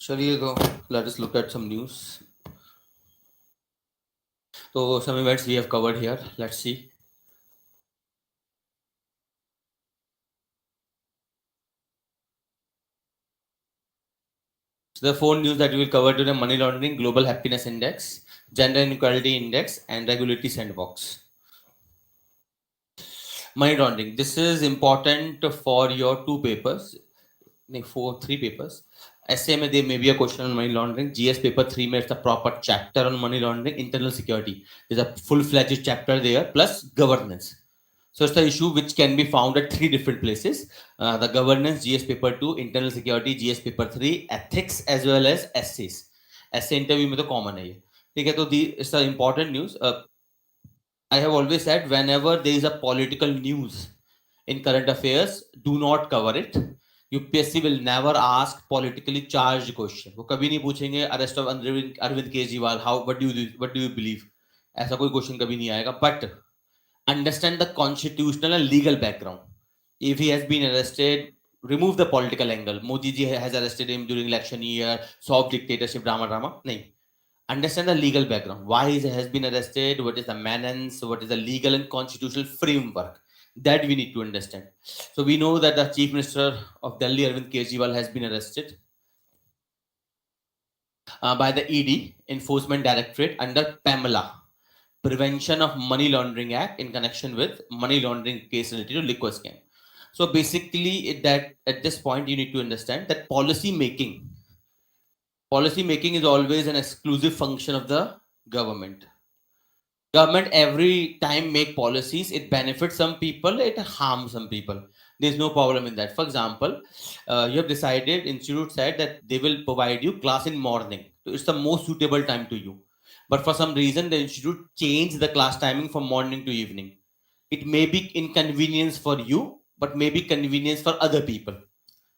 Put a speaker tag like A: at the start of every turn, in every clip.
A: चलिए तो let us look at some news. So some events we have covered here. Let's see. So the four news that we will cover today: money laundering, global happiness index, gender inequality index, and regulatory sandbox. Money laundering. This is important for your two papers. Three papers. essay में there may be a question on money laundering. GS paper 3 में it's a proper chapter on money laundering. Internal security, there's a full-fledged chapter there, plus governance. So it's the issue which can be found at three different places: the governance, GS paper 2, internal security, GS paper 3, ethics, as well as essays. Essay interview में तो common है ये. ठीक है, तो it's the important news. I have always said whenever there is a political news in current affairs, do not cover it. UPSC will never ask politically charged question. वो कभी नहीं पूछेंगे arrest of Arvind Kejriwal, what do you believe? ऐसा कोई question कभी नहीं आएगा. But understand the constitutional and legal background. If he has been arrested, remove the political angle. Modi ji has arrested him during election year, soft dictatorship, drama. No. Understand the legal background. Why he has been arrested? What is the menace? What is the legal and constitutional framework? That we need to understand. So we know that the Chief Minister of Delhi, Arvind Kejriwal, has been arrested by the ED, Enforcement Directorate, under PAMLA, Prevention of Money Laundering Act, in connection with money laundering case related to liquor scam. So basically, that at this point you need to understand that policy making is always an exclusive function of the government. Government every time make policies, it benefits some people, it harms some people. There's no problem in that. For example, you have decided, institute said that they will provide you class in morning, so it's the most suitable time to you. But for some reason the institute changed the class timing from morning to evening. It may be inconvenience for you, but may be convenience for other people.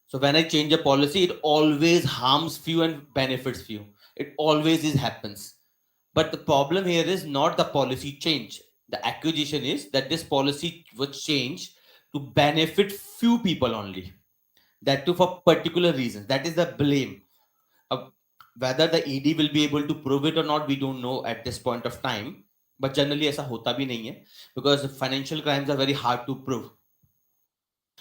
A: So when I change a policy, it always harms few and benefits few. It always happens. But the problem here is not the policy change. The accusation is that this policy was changed to benefit few people only. That too for particular reasons. That is the blame. Whether the ED will be able to prove it or not, we don't know at this point of time. But generally ऐसा होता भी नहीं है, because financial crimes are very hard to prove.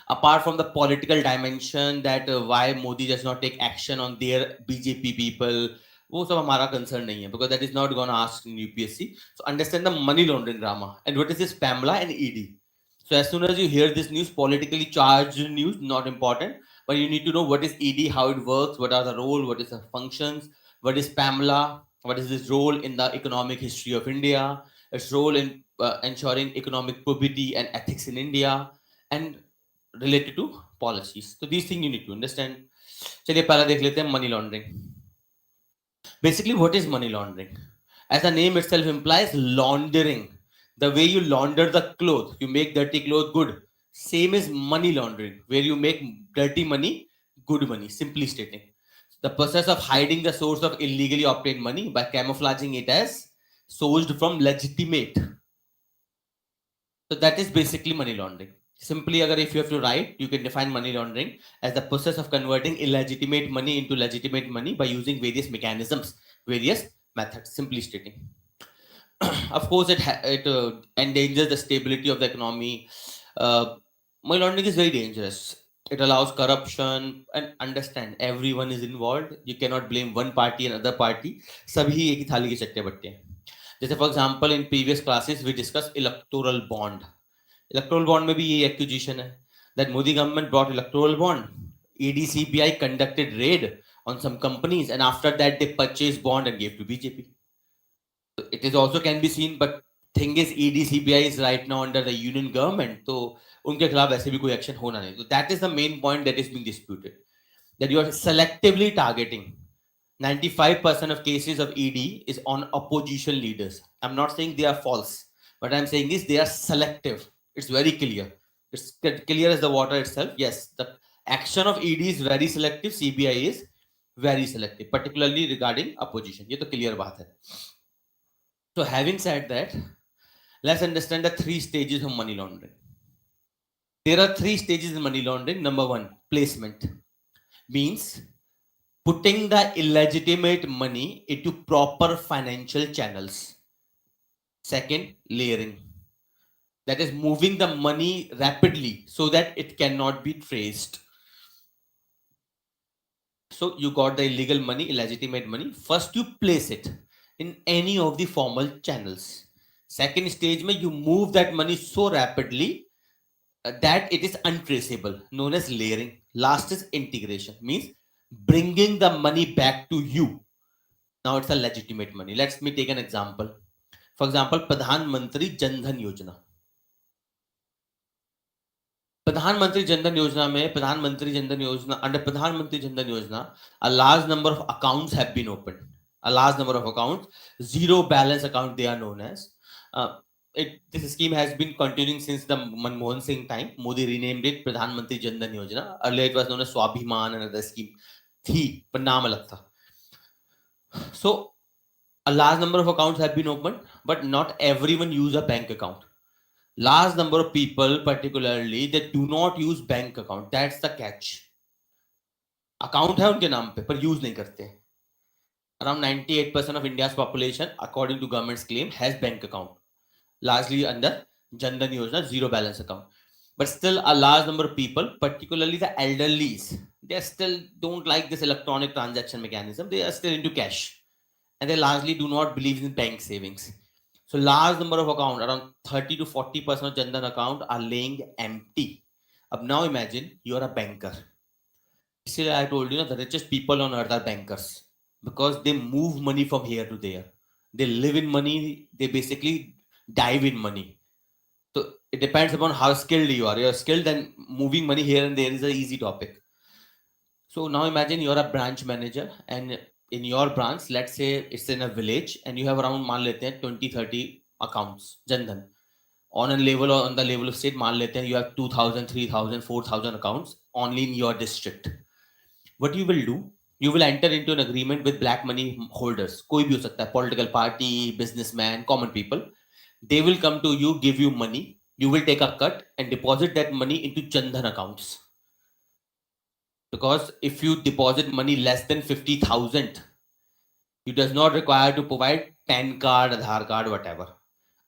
A: Apart from the political dimension, that why Modi does not take action on their BJP people, वो सब हमारा concern नहीं है, because that is not gonna ask in UPSC. So understand the money laundering drama and what is this PAMLA and ED. So as soon as you hear this news, politically charged news, not important, but you need to know what is ED, how it works, what are the role, what is the functions, what is PAMLA, what is this role in the economic history of India, its role in ensuring economic probity and ethics in India, and related to policies. So these things you need to understand. चलिए पहला देख लेते हैं money laundering. Basically, what is money laundering? As the name itself implies, laundering. The way you launder the clothes, you make dirty clothes good. Same is money laundering, where you make dirty money good money. Simply stating, the process of hiding the source of illegally obtained money by camouflaging it as sourced from legitimate. So that is basically money laundering. Simply, if you have to write, you can define money laundering as the process of converting illegitimate money into legitimate money by using various mechanisms, various methods. Simply stating. Of course, it endangers the stability of the economy. Money laundering is very dangerous. It allows corruption, and understand everyone is involved. You cannot blame one party and other party. सभी एक ही थाली के चट्टे बट्टे हैं. जैसे for example, in previous classes we discussed electoral bond. Electoral bond में भी ये accusation है that Modi government brought electoral bond. ED-CBI conducted raid on some companies, and after that they purchased bond and gave to BJP. It is also can be seen, but thing is ED-CBI is right now under the union government, तो उनके खिलाफ ऐसे भी कोई action होना नहीं. So that is the main point that is being disputed, that you are selectively targeting. 95% of cases of ED is on opposition leaders. I'm not saying they are false. What I'm saying is they are selective. It's very clear. It's clear as the water itself. Yes, the action of ED is very selective. CBI is very selective, particularly regarding opposition. ये तो clear बात है. So having said that, let's understand the three stages of money laundering. There are three stages in money laundering. Number one, placement. Means putting the illegitimate money into proper financial channels. Second, layering. That is moving the money rapidly so that it cannot be traced. So you got the illegal money, illegitimate money. First, you place it in any of the formal channels. Second stage, you move that money so rapidly that it is untraceable, known as layering. Last is integration, means bringing the money back to you. Now it's a legitimate money. Let me take an example. For example, Pradhan Mantri Jan Dhan Yojana. Pradhanmantri Jan Dhan Yojana mein, Pradhanmantri Jan Dhan Yojana, under Pradhanmantri Jan Dhan Yojana, a large number of accounts have been opened. A large number of accounts, zero balance account they are known as. This scheme has been continuing since the Manmohan Singh time. Modi renamed it Pradhanmantri Jan Dhan Yojana. Earlier it was known as Swabhiman and other scheme. Thi, but naam alag tha. So a large number of accounts have been opened, but not everyone use a bank account. Large number of people, particularly, they do not use bank account. That's the catch. Account है उनके नाम पे पर use नहीं करते. Around 98% of India's population, according to government's claim, has bank account, largely under Jan Dhan Yojana, zero balance account. But still, a large number of people, particularly the elderlies, they still don't like this electronic transaction mechanism. They are still into cash, and they largely do not believe in bank savings. So large number of account, around 30 to 40% of Jan Dhan account are laying empty. Now imagine you are a banker. See, I told you, the richest people on earth are bankers because they move money from here to there. They live in money. They basically dive in money. So it depends upon how skilled you are. You're skilled, then moving money here and there is an easy topic. So now imagine you're a branch manager, and in your branch, let's say it's in a village, and you have around 20-30 accounts, Jan Dhan. On the level of state, you have 2,000, 3,000, 4,000 accounts only in your district. What you will do, you will enter into an agreement with black money holders. कोई भी हो सकता है, political party, businessman, common people. They will come to you, give you money. You will take a cut and deposit that money into Jan Dhan accounts. Because if you deposit money less than 50,000, you does not require to provide PAN card, Aadhaar card, whatever.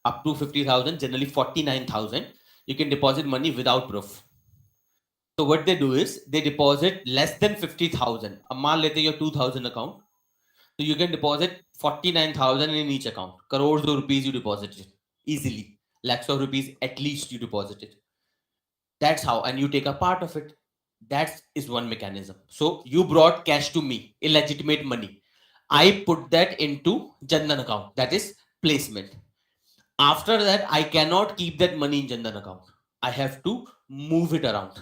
A: Up to 50,000, generally 49,000, you can deposit money without proof. So what they do is they deposit less than 50,000. मान लेते हैं your 2,000 account. So you can deposit 49,000 in each account. Crores of rupees you deposited easily. Lakhs of rupees at least you deposited. That's how, and you take a part of it. That is one mechanism. So you brought cash to me, illegitimate money. I put that into Jan Dhan account. That is placement. After that, I cannot keep that money in Jan Dhan account. I have to move it around.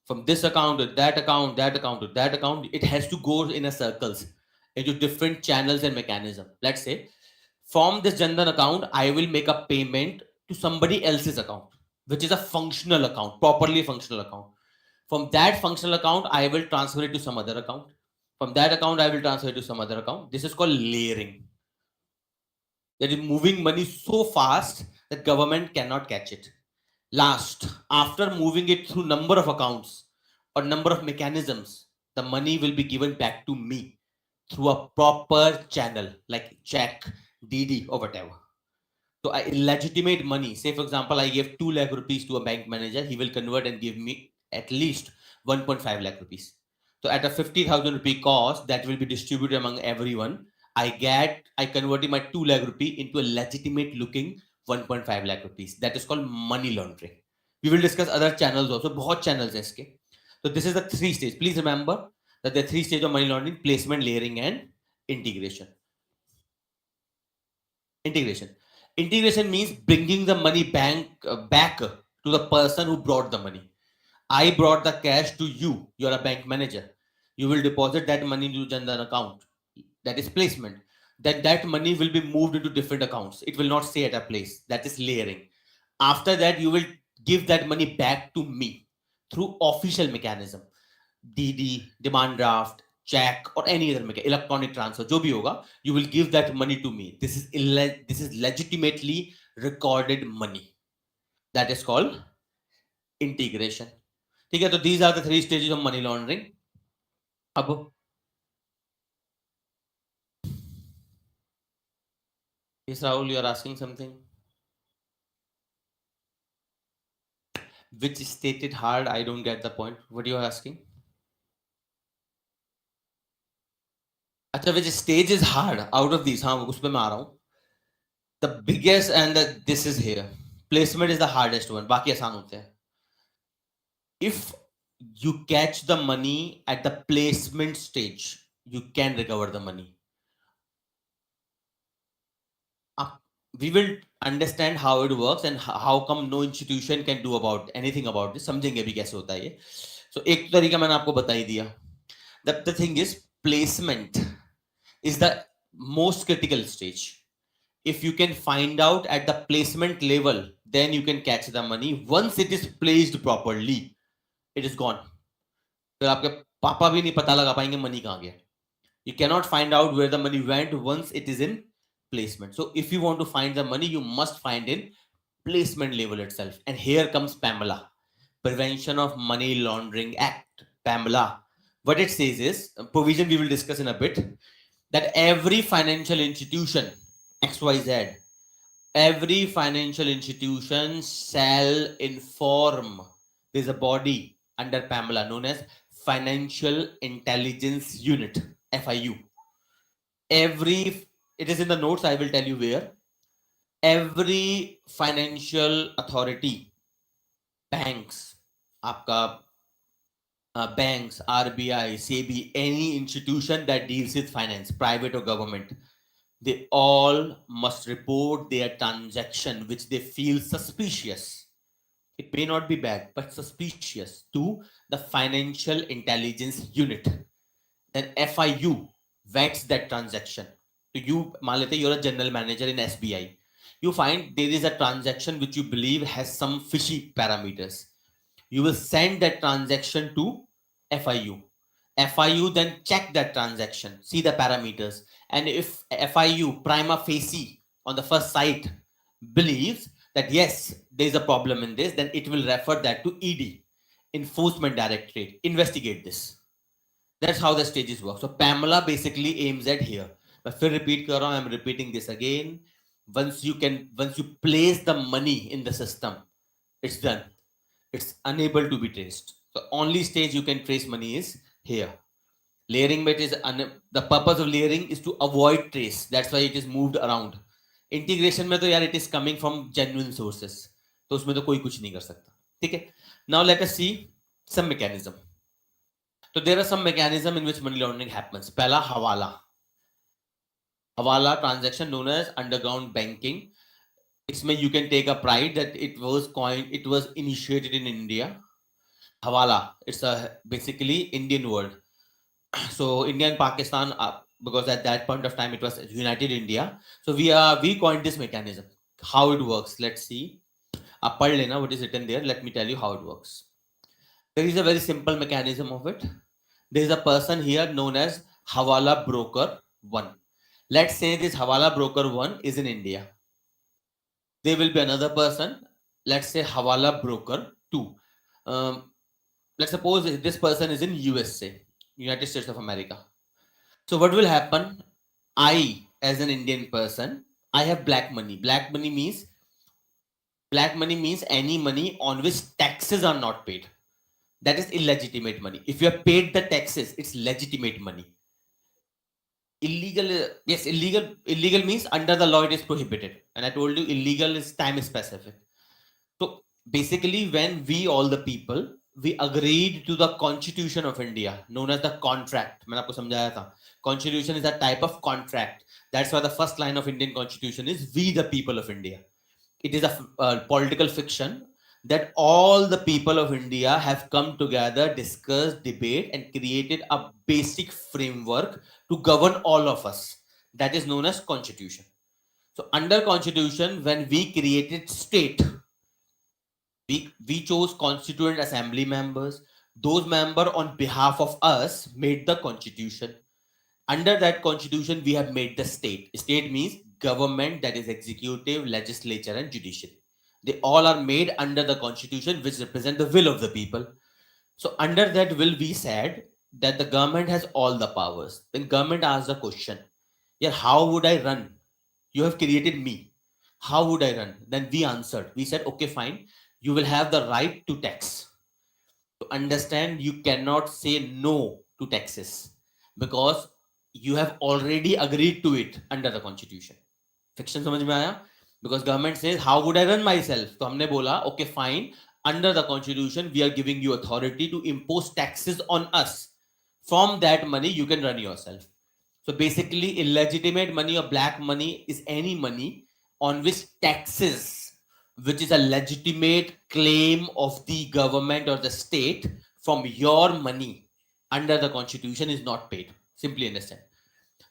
A: From this account to that account, that account to that account, it has to go in a circles into different channels and mechanism. Let's say from this Jan Dhan account, I will make a payment to somebody else's account, which is a functional account, properly functional account. From that functional account, I will transfer it to some other account. From that account, I will transfer it to some other account. This is called layering. That is moving money so fast that government cannot catch it. Last, after moving it through number of accounts or number of mechanisms, the money will be given back to me through a proper channel like check, DD or whatever. So I illegitimate money. Say for example, I gave 2 lakh rupees to a bank manager. He will convert and give me at least 1.5 lakh rupees. So at a 50,000 rupee cost that will be distributed among everyone, I converted my 2 lakh rupee into a legitimate looking 1.5 lakh rupees. That is called money laundering. We will discuss other channels also. बहुत channels हैं इसके. So this is the 3 stage. Please remember that the 3 stage of money laundering: placement, layering, and integration. Integration means bringing the money back to the person who brought the money. I brought the cash to you. You are a bank manager. You will deposit that money into Jan Dhan account. That is placement. Then that money will be moved into different accounts. It will not stay at a place. That is layering. After that, you will give that money back to me through official mechanism. DD, demand draft, check, or any other electronic transfer, जो भी होगा, you will give that money to me. This is legitimately recorded money. That is called integration. ठीक है, तो these are the 3 stages of money laundering. अब Yes, Rahul, you are asking something. Which stated hard? I don't get the point. What you are asking? अच्छा, which stage is hard out of these? हाँ, उस पे मैं आ रहा हूँ. The biggest and this is here. Placement is the hardest one. बाकी आसान होते हैं. If you catch the money at the placement stage, you can recover the money. We will understand how it works and how come no institution can do about anything about this. समझेंगे भी कैसे होता है ये. So एक तरीका मैंने आपको बता ही दिया. The thing is, placement is the most critical stage. If you can find out at the placement level, then you can catch the money. Once it is placed properly, it is gone. फिर आपके पापा भी नहीं पता लगा पाएंगे money कहाँ गया. You cannot find out where the money went once it is in placement. So if you want to find the money, you must find in placement level itself. And here comes PAMLA, Prevention of Money Laundering Act. PAMLA, what it says is, provision we will discuss in a bit, that every financial institution, XYZ, every financial institution shall inform, there's a body under PAMLA known as Financial Intelligence Unit, FIU. Every, it is in the notes, I will tell you where. Every financial authority, banks, आपका banks, RBI, SEBI, any institution that deals with finance, private or government, they all must report their transaction which they feel suspicious. It may not be bad, but suspicious to the Financial Intelligence Unit. Then FIU vets that transaction. So you, मान लेते you're a general manager in SBI. You find there is a transaction which you believe has some fishy parameters. You will send that transaction to FIU. FIU then check that transaction, see the parameters. And if FIU prima facie on the first sight believes that yes, there is a problem in this, then it will refer that to ED, Enforcement Directorate, investigate this. That's how the stages work. So PAMLA basically aims at here. But फिर repeat कर रहा हूँ, I'm repeating this again. Once you place the money in the system, it's done. It's unable to be traced. The only stage you can trace money is here. Layering method is the purpose of layering is to avoid trace. That's why it is moved around. Integration में तो यार it is coming from genuine sources. तो उसमें तो कोई कुछ नहीं कर सकता. ठीक है? Now let us see some mechanism. So there are some mechanism in which money laundering happens. पहला हवाला. Hawala transaction known as underground banking. इसमें you can take a pride that it was initiated in India. Hawala, it's a basically Indian word. So India and Pakistan, because at that point of time it was united India. So we coined this mechanism. How it works, let's see. आप पढ़ लेना what is written there. Let me tell you how it works. There is a very simple mechanism of it. There is a person here known as Hawala Broker 1. Let's say this Hawala Broker 1 is in India. There will be another person, let's say Hawala Broker 2. Let's suppose this person is in USA, United States of America. So what will happen? I, as an Indian person, I have black money. Black money means any money on which taxes are not paid. That is illegitimate money. If you have paid the taxes, it's legitimate money. Illegal, yes, illegal means under the law it is prohibited. And I told you illegal is time specific. So basically when we all the people, we agreed to the Constitution of India, known as the contract. मैंने आपको समझाया था. Constitution is a type of contract. That's why the first line of Indian Constitution is "We the people of India." It is a political fiction that all the people of India have come together, discussed, debate, and created a basic framework to govern all of us. That is known as Constitution. So under Constitution, when we created state, we chose constituent assembly members. Those members on behalf of us made the Constitution. Under that Constitution, we have made the state. State means government, that is executive, legislature, and judiciary. They all are made under the Constitution, which represent the will of the people. So under that will, we said that the government has all the powers. Then government asked the question, yeah, how would I run You have created me. How would I run? Then we answered. We said, okay, fine. You will have the right to tax. To understand, you cannot say no to taxes because you have already agreed to it under the constitution. Fiction समझ में आया? Because government says, how would I run myself? तो हमने बोला, okay, fine. Under the constitution, we are giving you authority to impose taxes on us. From that money, you can run yourself. So basically, illegitimate money or black money is any money on which taxes, which is a legitimate claim of the government or the state from your money under the constitution is not paid. Simply understand.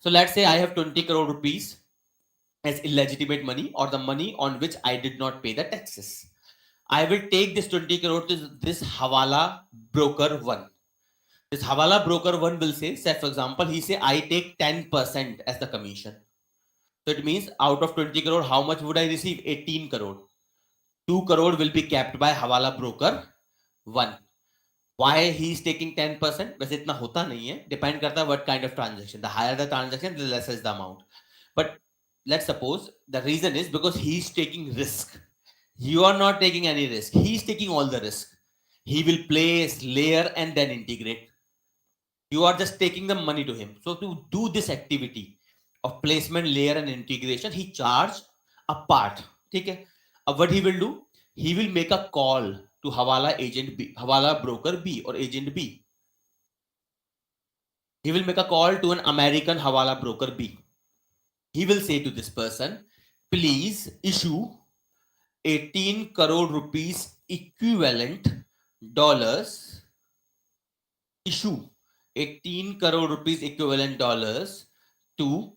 A: So let's say I have 20 crore rupees as illegitimate money or the money on which I did not pay the taxes. I will take this 20 crore to this Hawala broker 1. This Hawala broker 1 will say for example, he say, I take 10% as the commission. So it means out of 20 crore, how much would I receive? 18 crore. 2 crore will be kept by Hawala broker 1. Why he is taking 10%? वैसे इतना होता नहीं है. Depend करता है what kind of transaction. The higher the transaction, the less is the amount. But let's suppose the reason is because he is taking risk. You are not taking any risk. He is taking all the risk. He will place, layer, and then integrate. You are just taking the money to him. So to do this activity of placement, layer, and integration, he charge a part. Okay. What he will do? He will make a call to Hawala agent B, Hawala broker B or agent B. He will make a call to an American Hawala broker B. He will say to this person, please issue 18 crore rupees equivalent dollars. Issue 18 crore rupees equivalent dollars to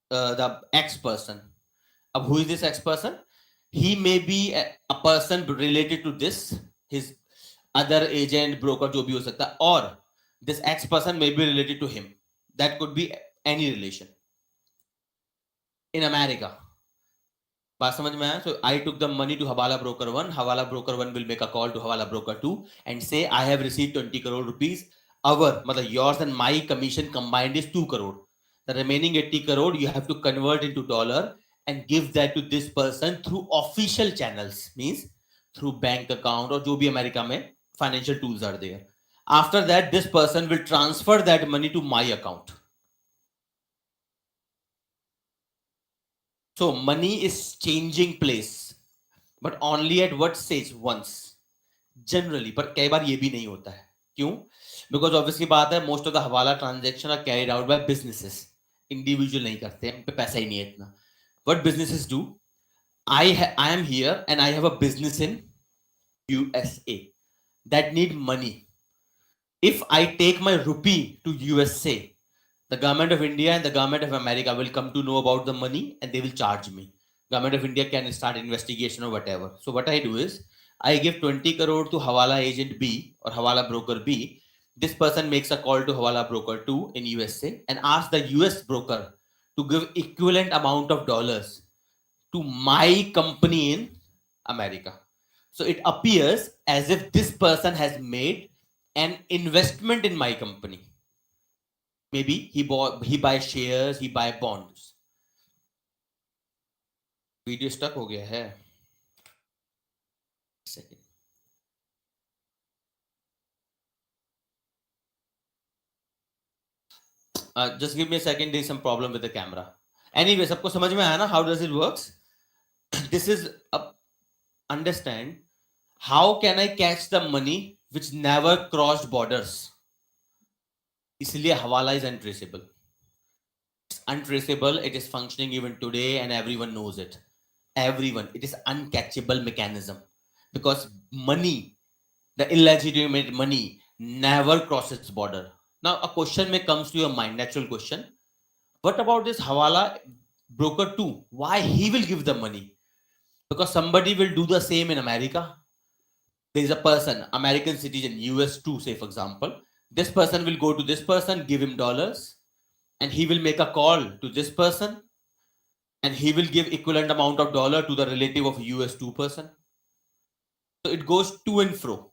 A: the X person. Who is this X person? He may be a person related to this, his other agent, broker, जो भी हो सकता है, or this X person may be related to him. That could be any relation. In America. बात समझ में आया? So I took the money to Hawala broker 1. Hawala broker 1 will make a call to Hawala broker 2 and say, I have received 20 crore rupees. Our, yours and my commission combined is 2 crore. The remaining 80 crore you have to convert into dollar and give that to this person through official channels, means through bank account or जो भी America में financial tools are there. After that, this person will transfer that money to my account. So money is changing place, but only at what stage? Once. Generally, but कई बार ये भी नहीं होता है. क्यों? Because obviously बात है, most of the हवाला transaction are carried out by businesses. Individual नहीं करते हैं, पे पैसा ही नहीं है इतना. What businesses do? I am here and I have a business in USA that need money. If I take my rupee to USA, the government of India and the government of America will come to know about the money and they will charge me. Government of India can start investigation or whatever. So what I do is, I give 20 crore to Hawala agent B or Hawala broker B. This person makes a call to Hawala broker 2 in USA and asks the US broker to give equivalent amount of dollars to my company in America. So it appears as if this person has made an investment in my company. Maybe he buys shares, he buys bonds. Video stuck हो गया है. Second. Just give me a second. There is some problem with the camera. Anyway, सबको समझ में आया ना? How does it works? This is understand. How can I catch the money which never crossed borders? इसलिए हवाला is untraceable. It's untraceable. It is functioning even today, and everyone knows it. Everyone. It is uncatchable mechanism because money, the illegitimate money, never crosses border. Now, a question may comes to your mind. Natural question. What about this Hawala broker 2? Why he will give the money? Because somebody will do the same in America. There is a person, American citizen, US 2, say for example. This person will go to this person, give him dollars, and he will make a call to this person, and he will give equivalent amount of dollar to the relative of US 2 person. So it goes to and fro.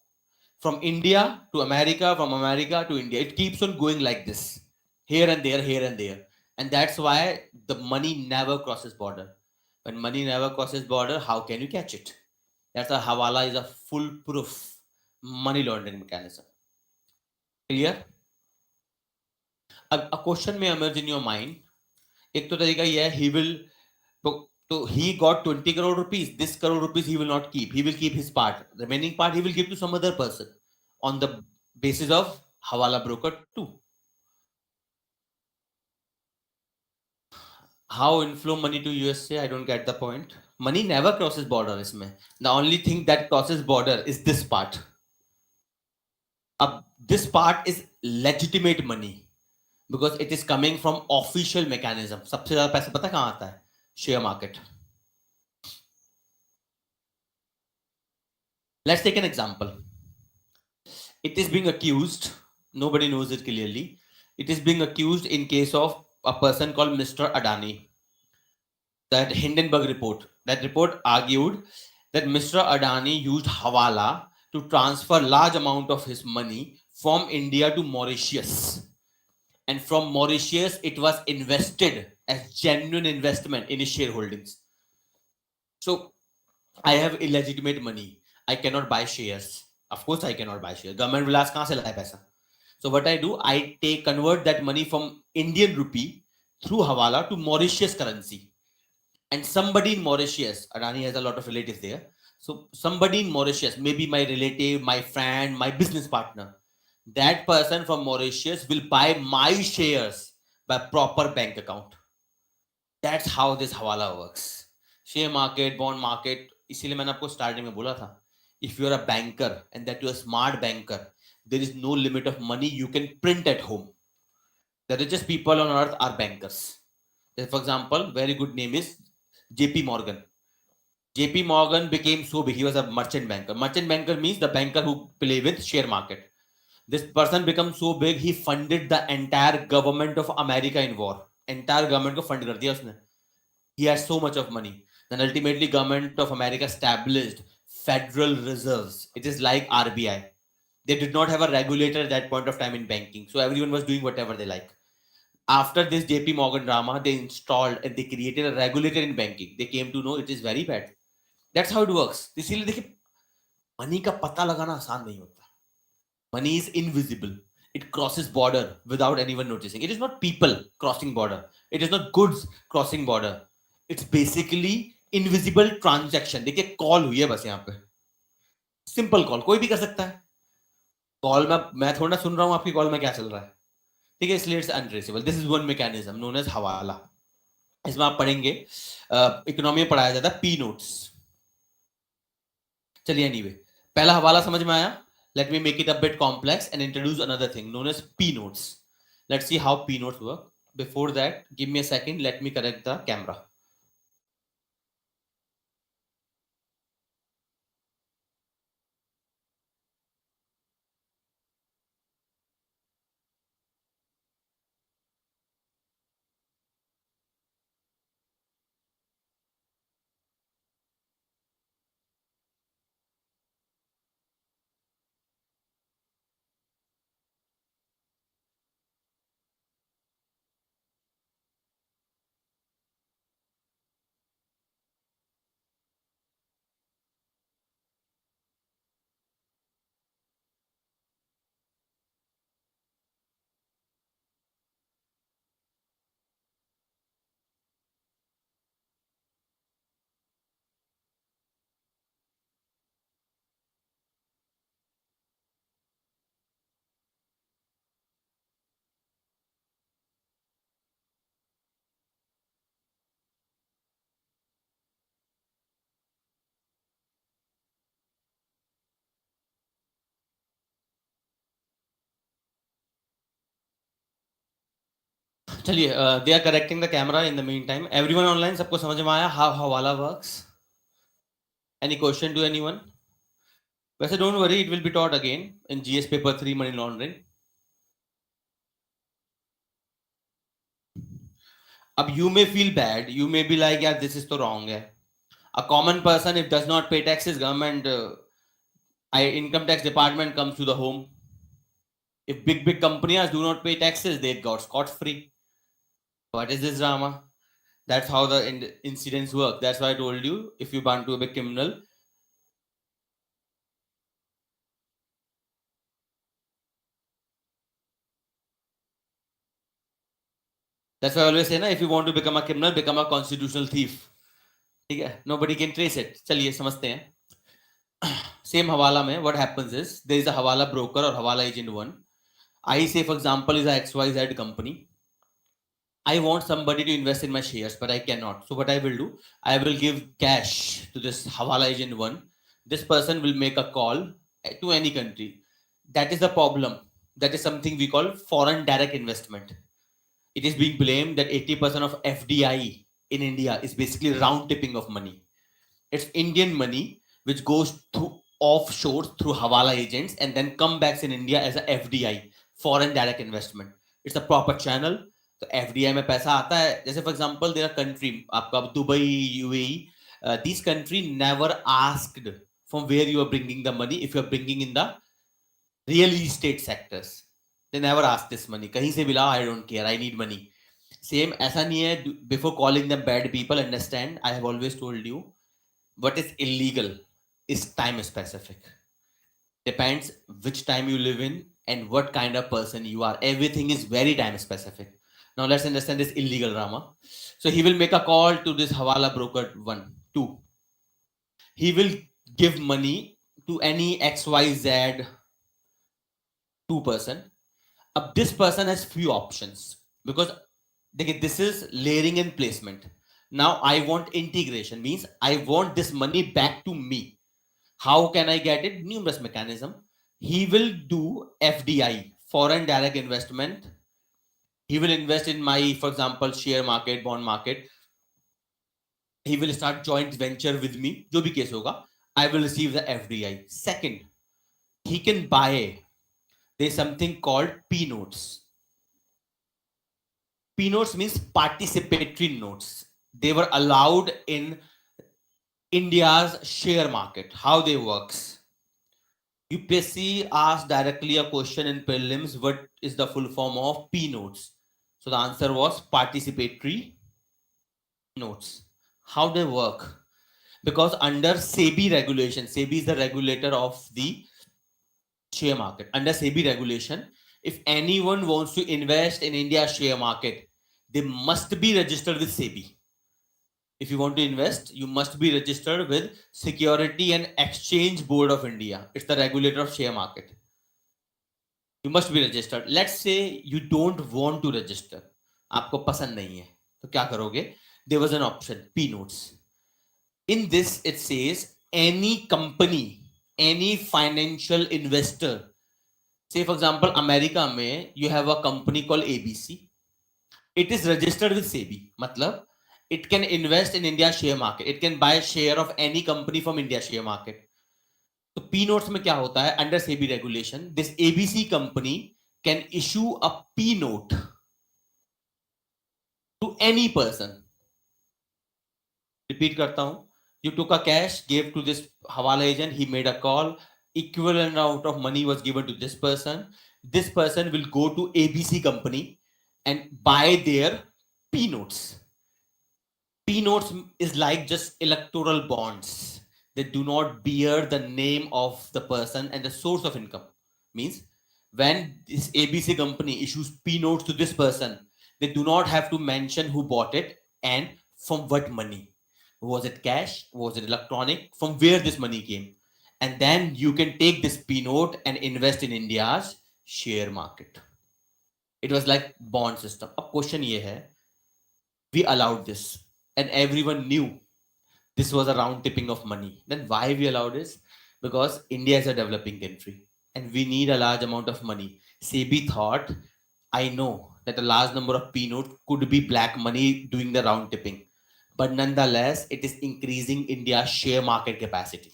A: From India to America, from America to India. It keeps on going like this. Here and there, here and there. And that's why the money never crosses border. When money never crosses border, how can you catch it? That's why hawala is a foolproof money laundering mechanism. Clear? A question may emerge in your mind. एक तो तरीका ये है, he will, so he got 20 crore rupees. This crore rupees he will not keep. He will keep his part. The remaining part he will give to some other person on the basis of hawala broker too. How inflow money to USA? I don't get the point. Money never crosses border. Isme. The only thing that crosses border is this part. This part is legitimate money because it is coming from official mechanism. सबसे ज़्यादा पैसा पता कहाँ आता है? Share market. Let's take an example. It is being accused. Nobody knows it clearly. It is being accused in case of a person called Mr. Adani. That Hindenburg report. That report argued that Mr. Adani used hawala to transfer large amount of his money from India to Mauritius. And from Mauritius, it was invested as genuine investment in his shareholdings. So I have illegitimate money. I cannot buy shares. Of course, I cannot buy shares. Government will ask, kahan se laye paisa? So what I do, I convert that money from Indian rupee through hawala to Mauritius currency. And somebody in Mauritius, Adani has a lot of relatives there. So somebody in Mauritius, maybe my relative, my friend, my business partner, that person from Mauritius will buy my shares by proper bank account. That's how this hawala works. Share market, bond market. इसीलिए मैंने आपको starting में बोला था. If you are a banker and that you are a smart banker, there is no limit of money you can print at home. The richest people on earth are bankers. For example, very good name is JP Morgan. JP Morgan became so big. He was a merchant banker. Merchant banker means the banker who play with share market. This person becomes so big, he funded the entire government of America in war. Entire government को fund कर दिया उसने. He has so much of money. Then ultimately government of America established Federal Reserves. It is like RBI. They did not have a regulator at that point of time in banking. So everyone was doing whatever they like. After this JP Morgan drama, they installed and they created a regulator in banking. They came to know it is very bad. That's how it works. इसीलिए देखिए, money का पता लगाना आसान नहीं होता. Money is invisible. It crosses border without anyone noticing. It is not people crossing border. It is not goods crossing border. It's basically invisible transaction. देखिए call हुई है बस यहाँ पे. सिंपल कॉल कोई भी कर सकता है. कॉल में मैं थोड़ा सुन रहा हूँ आपकी कॉल में क्या चल रहा है. ठीक है, इसलिए it's untraceable. This is one mechanism known as hawala. इसमें आप पढ़ेंगे, इकोनॉमी में पढ़ाया जाता है पी नोट्स. चलिए एनीवे, पहला हवाला समझ में आया. Let me make it a bit complex and introduce another thing known as P notes. Let's see how P notes work. Before that, give me a second. Let me correct the camera. चलिए, they are correcting the camera in the meantime. Everyone online, सबको समझ में आया how hawala works? Any question to anyone? वैसे don't worry, it will be taught again in GS paper 3 money laundering. अब you may feel bad, you may be like, यार this is तो wrong है. A common person if does not pay taxes, government income tax department comes to the home. If big companies do not pay taxes, they got scot free. What is this drama? That's how the incidents work. That's why I told you, if you want to be a criminal, that's why I always say, na, if you want to become a criminal, become a constitutional thief. ठीक है? Nobody can trace it. चलिए समझते हैं. Same hawala mein, what happens is, there is a hawala broker or hawala agent one. I say, for example, is a XYZ company. I want somebody to invest in my shares, but I cannot. So what I will do, I will give cash to this hawala agent one. This person will make a call to any country. That is the problem. That is something we call foreign direct investment. It is being blamed that 80% of FDI in India is basically round tipping of money. It's Indian money which goes through offshore through hawala agents and then come back in India as a FDI, foreign direct investment. It's a proper channel. तो FDI में पैसा आता है. जैसे for example their country, आपका Dubai, UAE, these country never asked from where you are bringing the money. If you are bringing in the real estate sectors, they never ask this money. कहीं से भी लाओ, I don't care, I need money. Same ऐसा नहीं है. Before calling them bad people, understand, I have always told you, what is illegal is time specific. Depends which time you live in and what kind of person you are. Everything is very time specific. Now let's understand this illegal drama. So he will make a call to this hawala broker 1, 2. He will give money to any XYZ 2 person. This person has few options because this is layering and placement. Now I want integration, means I want this money back to me. How can I get it? Numerous mechanism. He will do FDI, foreign direct investment. He will invest in my, for example, share market, bond market. He will start joint venture with me. जो भी case होगा, I will receive the FDI. Second, he can buy. There's something called P notes. P notes means participatory notes. They were allowed in India's share market. How they works? UPSC asked directly a question in prelims, what is the full form of P notes? So the answer was participatory notes. How they work? Because under SEBI regulation, SEBI is the regulator of the share market. Under SEBI regulation, if anyone wants to invest in India share market, they must be registered with SEBI. If you want to invest, you must be registered with Security and Exchange Board of India. It's the regulator of share market. You must be registered. Let's say you don't want to register. आपको पसंद नहीं है, तो क्या करोगे? There was an option, P notes. In this, it says any company, any financial investor. Say for example, America में you have a company called ABC. It is registered with SEBI. मतलब it can invest in India share market. It can buy share of any company from India share market. तो P notes में क्या होता है? Under SEBI regulation, this ABC company can issue a P note to any person. Repeat करता हूं. You took a cash, gave to this hawala agent. He made a call. Equivalent amount of money was given to this person. This person will go to ABC company and buy their P notes. P notes is like just electoral bonds. They do not bear the name of the person and the source of income. Means when this ABC company issues P notes to this person, they do not have to mention who bought it and from what money. Was it cash? Was it electronic? From where this money came? And then you can take this P note and invest in India's share market. It was like bond system. A question ye hai, we allowed this and everyone knew this was a round tipping of money. Then why we allowed this? Because India is a developing country and we need a large amount of money. SEBI thought, I know that a large number of P notes could be black money doing the round tipping. But nonetheless, it is increasing India's share market capacity.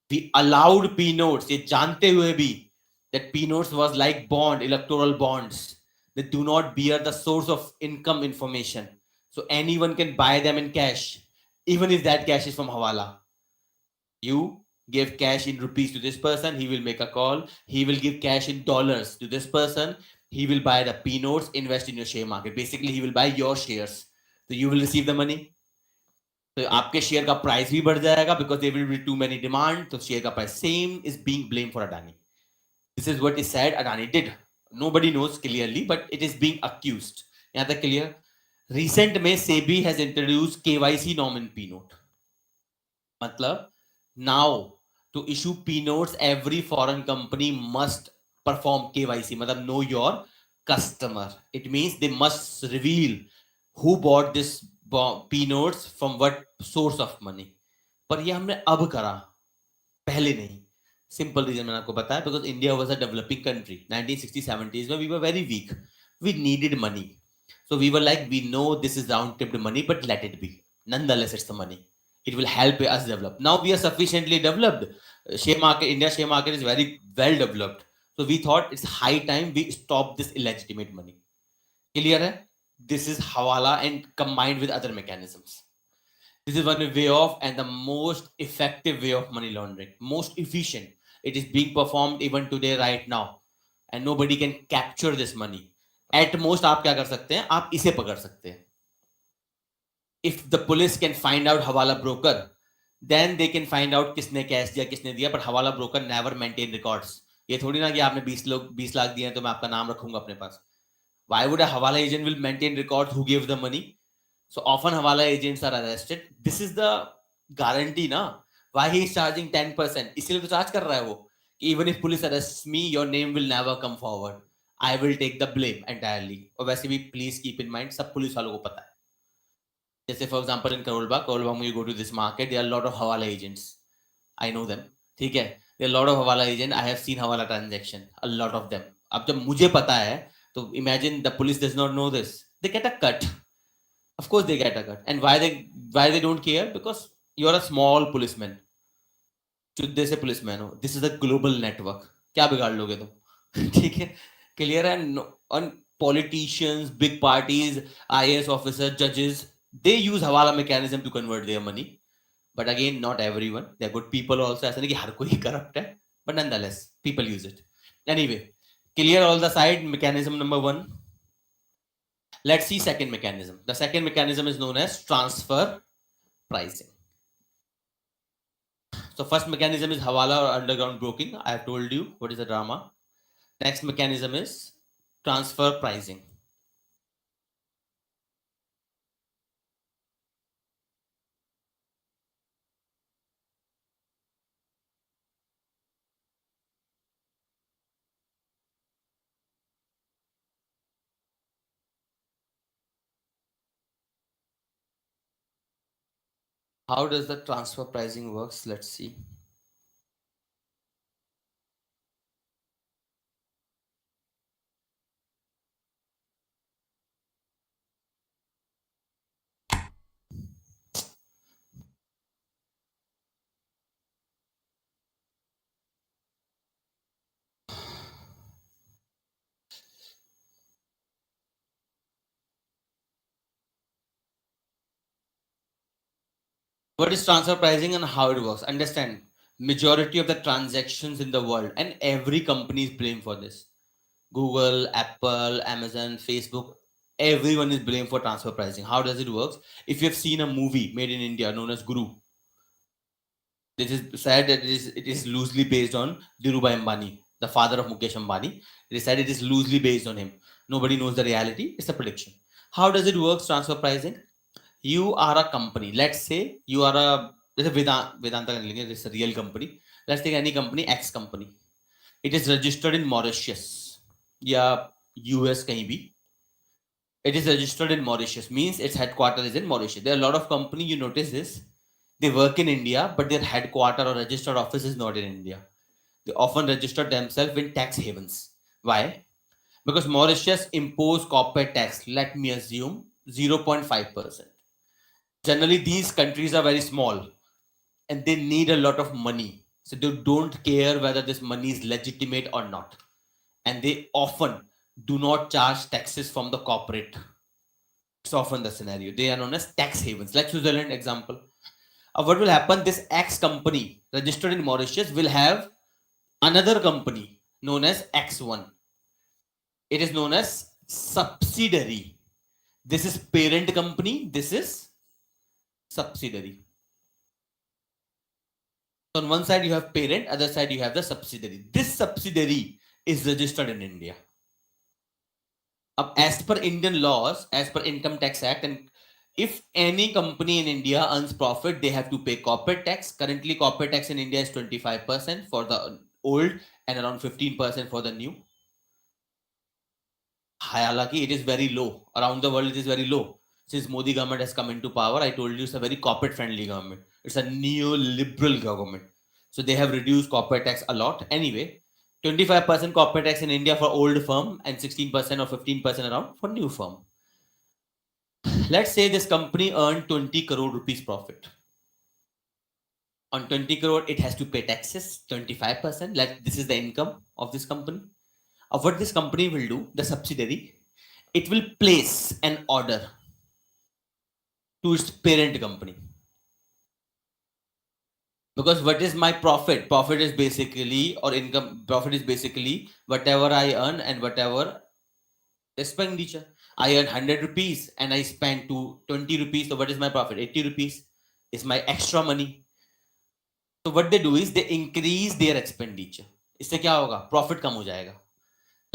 A: We allowed P notes, ye jante hue bhi that P notes was like bond, electoral bonds. They do not bear the source of income information. So anyone can buy them in cash, even if that cash is from hawala. You give cash in rupees to this person, he will make a call. He will give cash in dollars to this person. he will buy the P notes, invest in your share market. Basically, he will buy your shares. So you will receive the money. तो आपके share का price भी बढ़ जाएगा because there will be too many demand. तो share का price same is being blamed for Adani. This is what is said Adani did. Nobody knows clearly, but it is being accused. यहाँ तक clear? Recent में SEBI has introduced KYC norm in P note. मतलब now to issue P notes, every foreign company must perform KYC. मतलब know your customer. It means they must reveal who bought this P notes from what source of money. पर ये हमने अब करा, पहले नहीं. Simple reason मैंने आपको बताया, because India was a developing country. 1960s, 70s में we were very weak. We needed money. So we were like, we know this is round-tipped money, but let it be. Nonetheless, it's the money. It will help us develop. Now we are sufficiently developed. Share market, India share market is very well developed. So we thought it's high time we stop this illegitimate money. Clear hai? This is hawala and combined with other mechanisms. This is one way of and the most effective way of money laundering. Most efficient. It is being performed even today right now. And nobody can capture this money. At most आप क्या कर सकते हैं? आप इसे पकड़ सकते हैं. If the police can find out hawala broker, then they can find out किसने कैश दिया किसने दिया. But hawala broker never maintain records. ये थोड़ी ना कि आपने 20 लाख दिए हैं तो मैं आपका नाम रखूंगा अपने पास. Why would a hawala agent will maintain records who gave the money? So often hawala agents are arrested. This is the guarantee ना. Why he is charging 10%? इसलिए तो charge कर रहा है वो. Even if police arrests me, your name will never come forward. I will take the blame entirely. और वैसे भी please keep in mind सब पुलिस वालों को पता है. जैसे for example in Karol Bagh when you go to this market, there are a lot of hawala agents. I know them. ठीक है. There are a lot of hawala agents. I have seen hawala transaction. A lot of them. अब जब मुझे पता है, तो imagine the police does not know this. They get a cut. Of course they get a cut. And why they don't care? Because you are a small policeman. चुद्दे से policeman हो. This is a global network. क्या बिगाड़ लोगे तुम? ठीक है. Clear है. On politicians, big parties, IAS officers, judges, they use hawala mechanism to convert their money. But again, not everyone. There are good people also. ऐसा नहीं कि हर कोई corrupt है. But nonetheless, people use it. Anyway, clear all the side. Mechanism number 1. Let's see second mechanism. The second mechanism is known as transfer pricing. So first mechanism is hawala or underground broking. I have told you what is the drama. Next mechanism is transfer pricing. How does the transfer pricing works? Let's see. What is transfer pricing and how it works? Understand, majority of the transactions in the world and every company is blamed for this. Google, Apple, Amazon, Facebook, everyone is blamed for transfer pricing. How does it work? If you have seen a movie made in India known as Guru, this is said that it is loosely based on Dhirubhai Ambani, the father of Mukesh Ambani. It is said it is loosely based on him. Nobody knows the reality. It's a prediction. How does it work, transfer pricing? You are a company. Let's say you are a Vedanta, it's a real company. Let's take any company, X company. It is registered in Mauritius. Yeah, US kahin bhi. It is registered in Mauritius, means its headquarters is in Mauritius. There are a lot of companies, you notice this. They work in India, but their headquarter or registered office is not in India. They often register themselves in tax havens. Why? Because Mauritius impose corporate tax, let me assume 0.5%. Generally, these countries are very small and they need a lot of money. So they don't care whether this money is legitimate or not. And they often do not charge taxes from the corporate. It's often the scenario. They are known as tax havens. Like Switzerland example. What will happen? This X company registered in Mauritius will have another company known as X1. It is known as subsidiary. This is parent company, this is subsidiary. So on one side you have parent, other side you have the subsidiary. This subsidiary is registered in India. As per Indian laws, as per Income Tax Act, and if any company in India earns profit, they have to pay corporate tax. Currently, corporate tax in India is 25% for the old and around 15% for the new. Halaki, it is very low. Around the world, it is very low. Since Modi government has come into power, I told you it's a very corporate-friendly government. It's a neoliberal government. So they have reduced corporate tax a lot. Anyway, 25% corporate tax in India for old firm and 16% or 15% around for new firm. Let's say this company earned 20 crore rupees profit. On 20 crore, it has to pay taxes, 25%. Like this is the income of this company. Of what this company will do, the subsidiary, it will place an order to its parent company. Because what is my profit? Profit is basically, or income, profit is basically whatever I earn and whatever expenditure. I earn 100 rupees and I spend 20 rupees. So what is my profit? 80 rupees is my extra money. So what they do is they increase their expenditure. इससे क्या होगा? Profit कम हो जाएगा.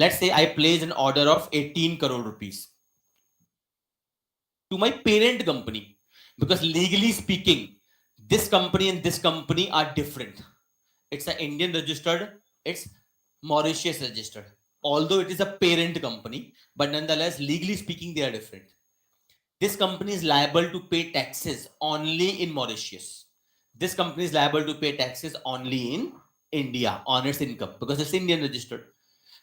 A: Let's say I place an order of 18 crore rupees to my parent company, because legally speaking, this company and this company are different. It's an Indian registered, it's Mauritius registered. Although it is a parent company, but nonetheless, legally speaking, they are different. This company is liable to pay taxes only in Mauritius. This company is liable to pay taxes only in India on its income because it's Indian registered.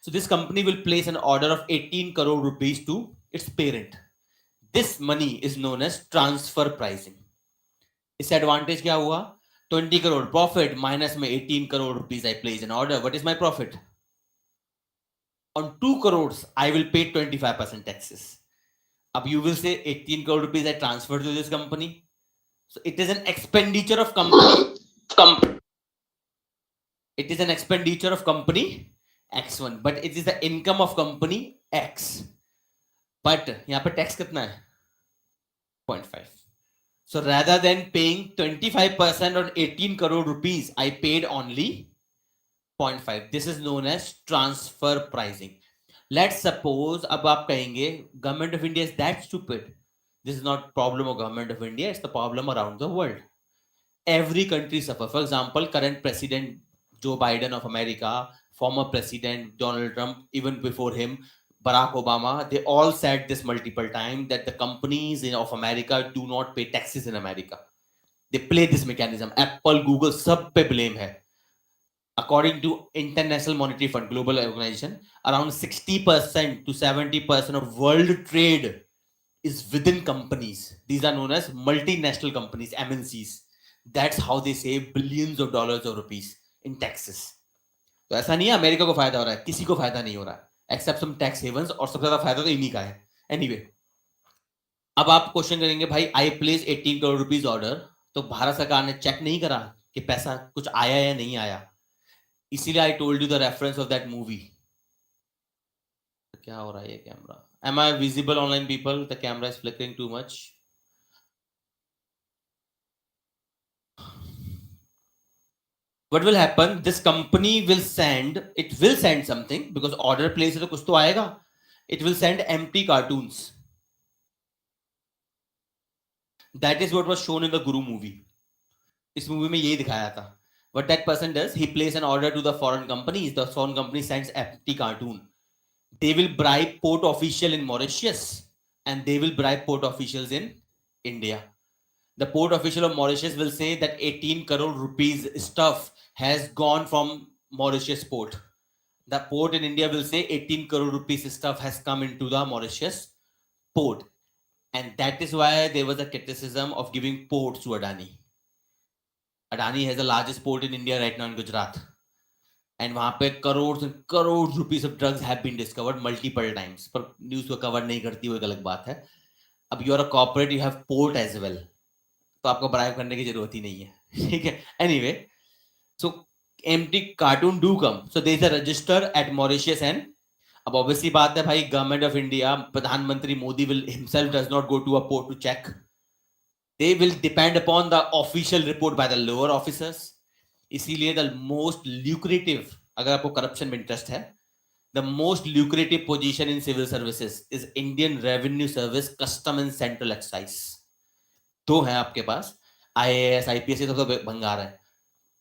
A: So this company will place an order of 18 crore rupees to its parent. This money is known as transfer pricing. Its advantage क्या हुआ? 20 crore profit minus में 18 crore rupees I place an order. What is my profit? On 2 crores, I will pay 25% taxes. Up you will say 18 crore rupees I transfer to this company. So it is an expenditure of company. It is an expenditure of company X1, but it is the income of company X. But यहाँ पे tax कितना है? 0.5. So rather than paying 25% on 18 crore rupees, I paid only 0.5. This is known as transfer pricing. Let's suppose अब आप कहेंगे government of India is that stupid. This is not problem of government of India, it's the problem around the world. Every country suffers. For example, current president Joe Biden of America, former president Donald Trump, even before him, Barack Obama, they all said this multiple times that the companies of America do not pay taxes in America. They play this mechanism. Apple, Google, सब पे blame है. According to International Monetary Fund, global organization, around 60% to 70% of world trade is within companies. These are known as multinational companies, MNCs. That's how they save billions of dollars or rupees in taxes. तो ऐसा नहीं है America को फायदा हो रहा है, किसी को फायदा नहीं हो रहा है, except some tax havens, और सबसे ज्यादा फायदा तो इन्हीं का है. Anyway, अब आप क्वेश्चन करेंगे भाई I place 18 crore rupees order, तो भारत सरकार ने चेक नहीं करा कि पैसा कुछ आया या नहीं आया. इसीलिए I told you the reference of that movie. क्या हो रहा है ये camera? Am I visible online people? The camera is flickering too much. What will happen? This company will send something because order place है तो कुछ तो आएगा. It will send empty cartoons. That is what was shown in the Guru movie. इस movie में यही दिखाया था. What that person does, he places an order to the foreign companies. The foreign company sends empty cartoon. They will bribe port official in Mauritius and they will bribe port officials in India. The port official of Mauritius will say that 18 crore rupees stuff has gone from Mauritius port. The port in India will say 18 crore rupees stuff has come into the Mauritius port. And that is why there was a criticism of giving ports to Adani. Adani has the largest port in India right now in Gujarat. And वहां पे crores and crores rupees of drugs have been discovered multiple times. पर news को cover नहीं करती, वो एक अलग बात है. अब you are a corporate, you have port as well. तो आपको ब्राइब करने की जरूरत ही नहीं है. ठीक है. Anyway, so empty cartoon do come. So there is a register at Mauritius and अब ऑब्वियसली बात है भाई, गवर्नमेंट ऑफ इंडिया, प्रधानमंत्री Modi will himself does not go to a port to check. They will depend upon the official report by the lower officers. इसीलिए the most lucrative, अगर आपको corruption में interest है, the most lucrative position in civil services is Indian Revenue Service, Custom and Central Excise. दो हैं आपके पास, IAS IPS ये तो भंगार है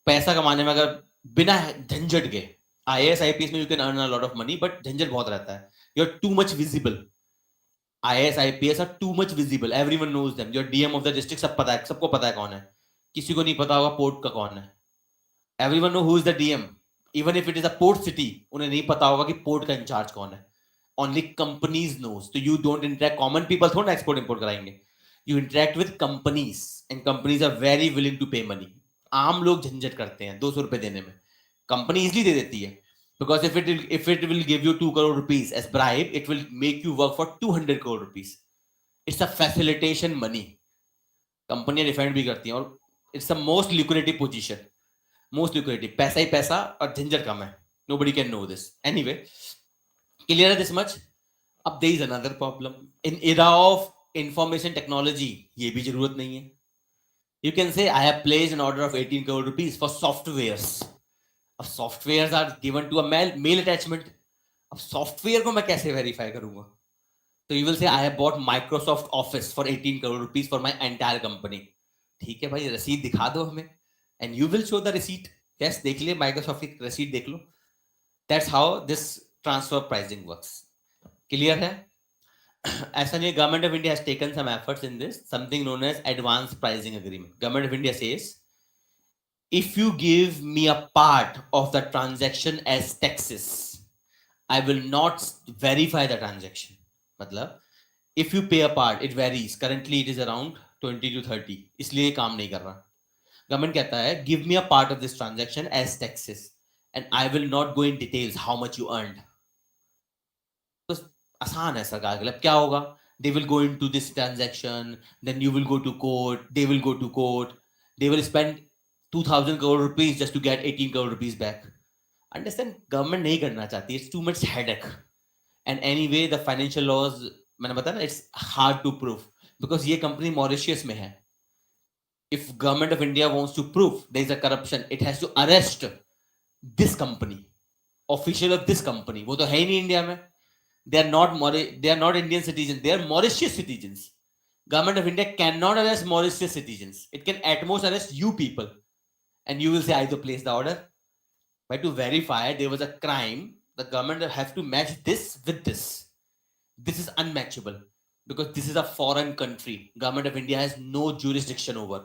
A: पैसा कमाने में। अगर बिना झंझट के, IAS IPS में you can earn a lot of money, but झंझट बहुत रहता है। You are too much visible. IAS IPS are too much visible, everyone knows them. Your DM of the district सब पता है, सबको पता है कौन है। किसी को नहीं पता होगा पोर्ट का कौन है। Everyone know who is the DM, even if it is a port city, उन्हें नहीं पता होगा कि पोर्ट का इंचार्ज कौन है। Only companies knows. तो you don't interact, common people थोड़ा एक्सपोर्ट इंपोर्ट कराएंगे। You interact with companies and companies are very willing to pay money. आम लोग झंझट करते हैं 200 रुपए देने में, कंपनी इजली दे देती है। Because if it will give you 2 crore rupees as bribe, it will make you work for 200 crore rupees. It's a facilitation money. कंपनियां डिफेंड भी करती हैं, और it's the most lucrative position, most lucrative. पैसा ही पैसा और झंझट कम है। Nobody can know this. Anyway, clear है this much? अब there is another problem. In era of information technology, ये भी जरूरत नहीं है। You can say I have placed an order of 18 crore rupees for softwares. अब softwares are given to a mail attachment. अब software को मैं कैसे verify करूंगा? तो you will say I have bought Microsoft Office for 18 crore rupees for my entire company. ठीक है भाई, रसीद दिखा दो हमें, and you will show the receipt. Yes, देख लिए Microsoft की रसीद देख लो. That's how this transfer pricing works. Clear है? ऐसा नहीं, government of India has taken some efforts in this, something known as advanced pricing agreement. Government of India says, if you give me a part of the transaction as taxes, I will not verify the transaction. मतलब if you pay a part, it varies. Currently it is around 20 to 30, इसलिए काम नहीं कर रहा। Government कहता है give me a part of this transaction as taxes and I will not go in details how much you earned. तो आसान है सरकार के लिए। क्या होगा? They will go into this transaction, then you will go to court, they will go to court, they will spend 2000 crore rupees just to get 18 crore rupees back. Understand? Government नहीं करना चाहती, it's too much headache. And anyway, the financial laws, मैंने बताया ना, it's hard to prove because ये company Mauritius में है। If government of India wants to prove there is a corruption, it has to arrest this company, official of this company. वो तो है ही नहीं इंडिया में। They are not Indian citizens. They are Mauritius citizens. Government of India cannot arrest Mauritius citizens. It can at most arrest you people, and you will say I to place the order. But to verify there was a crime, the government have to match this with this. This is unmatchable because this is a foreign country. Government of India has no jurisdiction over.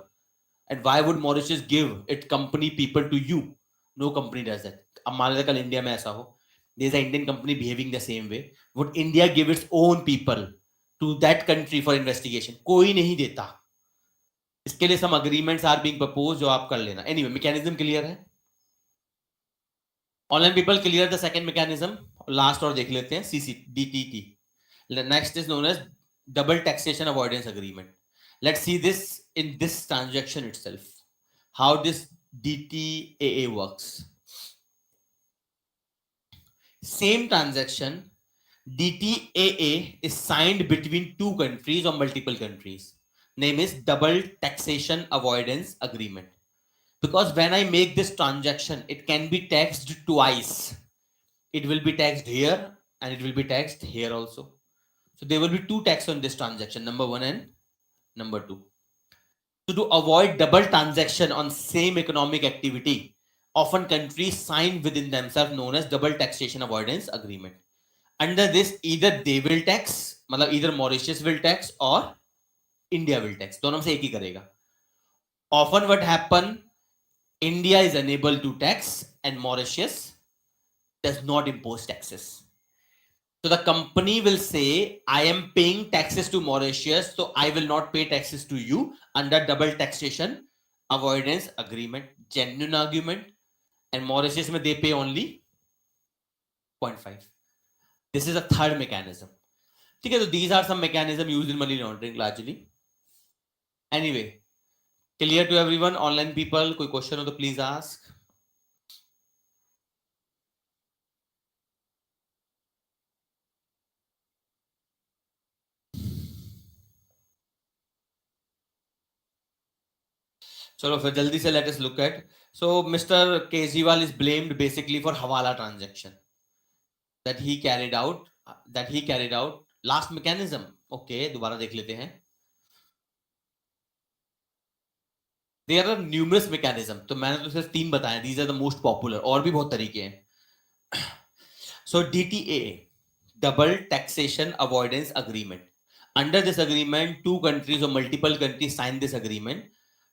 A: And why would Mauritius give its company people to you? No company does that. अब मान लेते कल India में ऐसा हो, there is an Indian company behaving the same way. Would India give its own people to that country for investigation? कोई नहीं देता। इसके लिए some agreements are being proposed जो आप कर लेना। Anyway, mechanism clear है? Online people clear the second mechanism? Last और देख लेते हैं, DTT. Next is known as double taxation avoidance agreement. Let's see this in this transaction itself. How this DTAA works. Same transaction, DTAA is signed between two countries or multiple countries. Name is double taxation avoidance agreement. Because when I make this transaction, it can be taxed twice. It will be taxed here and it will be taxed here also. So there will be two taxes on this transaction, number 1 and number 2. So to avoid double transaction on same economic activity, often countries sign within themselves known as double taxation avoidance agreement. Under this, either they will tax, मतलब either Mauritius will tax or India will tax. दोनों में से एक ही करेगा. Often what happen, India is unable to tax and Mauritius does not impose taxes. So the company will say, I am paying taxes to Mauritius, so I will not pay taxes to you under double taxation avoidance agreement. Genuine argument. And Mauritius में they pay only 0.5. This is a third mechanism. ठीक है, तो these are some mechanism used in money laundering largely. Anyway, clear to everyone? Online people, कोई question हो तो please ask. चलो फिर जल्दी से let us look at. So Mr. Kejriwal is blamed basically for hawala transaction that he carried out last mechanism. Okay, दोबारा देख लेते हैं. There are numerous mechanism. तो मैंने तो सिर्फ 3 बताए. These are the most popular. और भी बहुत तरीके हैं. So DTA, Double Taxation Avoidance Agreement. Under this agreement, 2 countries or multiple countries sign this agreement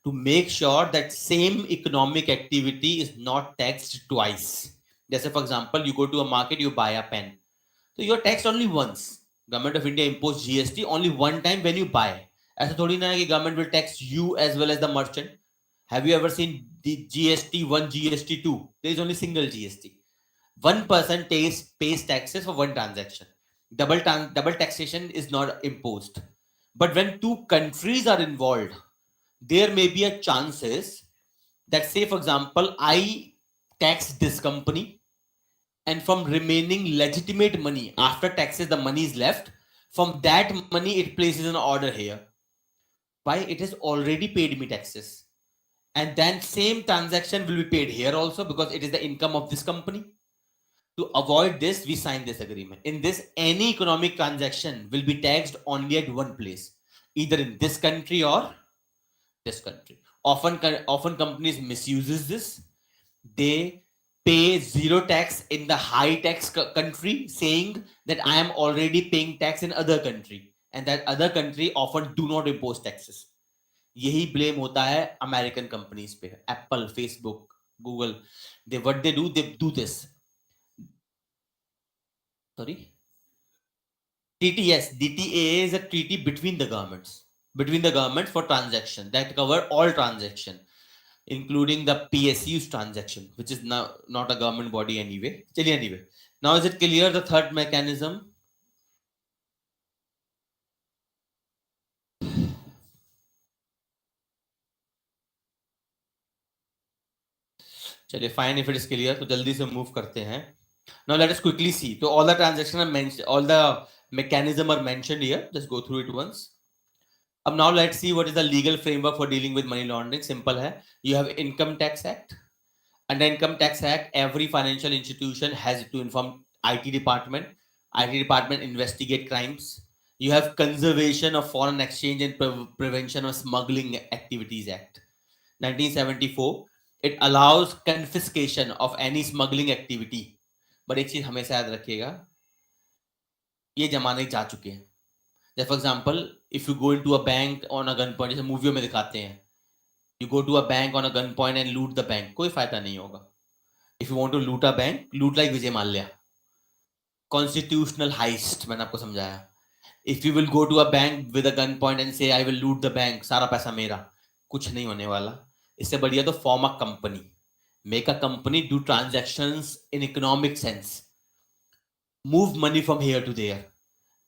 A: to make sure that same economic activity is not taxed twice. Just for example, you go to a market, you buy a pen. So you're taxed only once. Government of India imposed GST only one time when you buy. ऐसा थोड़ी ना है कि government will tax you as well as the merchant. Have you ever seen the GST 1, GST 2? There is only single GST. One person pays taxes for one transaction. Double taxation is not imposed. But when 2 countries are involved, there may be a chances that, say for example, I tax this company, and from remaining legitimate money after taxes, the money is left. From that money, it places an order here. Why? It has already paid me taxes, and then same transaction will be paid here also because it is the income of this company. To avoid this, we sign this agreement. In this, any economic transaction will be taxed only at one place, either in this country or this country. Often companies misuses this. They pay zero tax in the high tax country, saying that I am already paying tax in other country, and that other country often do not impose taxes. यही blame होता है American companies पे. Apple, Facebook, Google, they do this. Sorry, TTS, DTA is a treaty between the governments for transaction that cover all transaction, including the PSU's transaction, which is now not a government body anyway. Anyway, now is it clear the third mechanism? चलिए fine, if it is clear तो जल्दी से move करते हैं. Now let us quickly see. So all the transactions are mentioned, all the mechanism are mentioned here. Just go through it once. Now let's see what is the legal framework for dealing with money laundering. Simple है. You have Income Tax Act. Under Income Tax Act, every financial institution has to inform IT department. IT department investigate crimes. You have Conservation of Foreign Exchange and Prevention of Smuggling Activities Act, 1974. It allows confiscation of any smuggling activity. But एक चीज हमेशा याद रखिएगा, ये जमाने जा चुके हैं. जैसे for example, if you go into a bank on a gun point, जैसे मूवियों में दिखाते हैं, you go to a bank on a gun point and loot the bank, कोई फायदा नहीं होगा. If you want to loot a bank, loot like Vijay Mallya. Constitutional heist मैंने आपको समझाया. If you will go to a bank with a gun point and say I will loot the bank, सारा पैसा मेरा, कुछ नहीं होने वाला. इससे बढ़िया तो form a company, make a company, do transactions in economic sense, move money from here to there,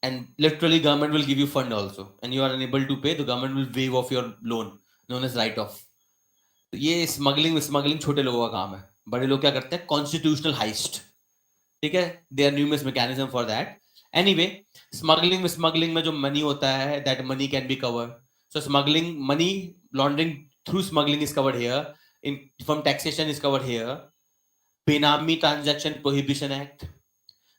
A: and literally government will give you fund also, and you are unable to pay, the government will waive off your loan, known as write off. ये smuggling छोटे लोगों का काम है. बड़े लोग क्या करते हैं? Constitutional heist. ठीक है, they are numerous mechanism for that. Anyway, smuggling में जो मनी होता है, that money can be covered. So smuggling, money laundering through smuggling is covered here. In from taxation is covered here. Benami transaction prohibition act.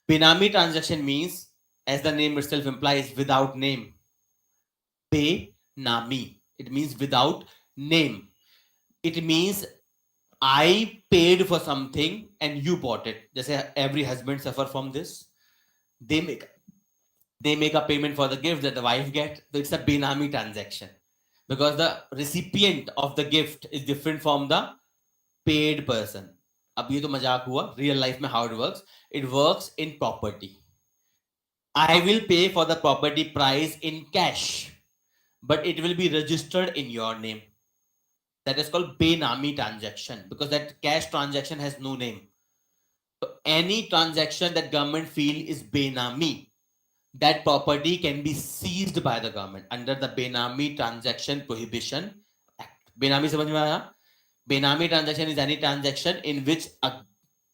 A: Benami transaction means, as the name itself implies, without name. Benami, it means without name. It means I paid for something and you bought it. Just every husband suffer from this. They make a payment for the gift that the wife get. So it's a benami transaction because the recipient of the gift is different from the paid person. अब ये तो मजाक हुआ. Real life में how it works? It works in property. I will pay for the property price in cash, but it will be registered in your name. That is called benami transaction because that cash transaction has no name. So any transaction that government feel is benami, that property can be seized by the government under the Benami Transaction Prohibition Act. Benami समझ में आया? Benami transaction is any transaction in which a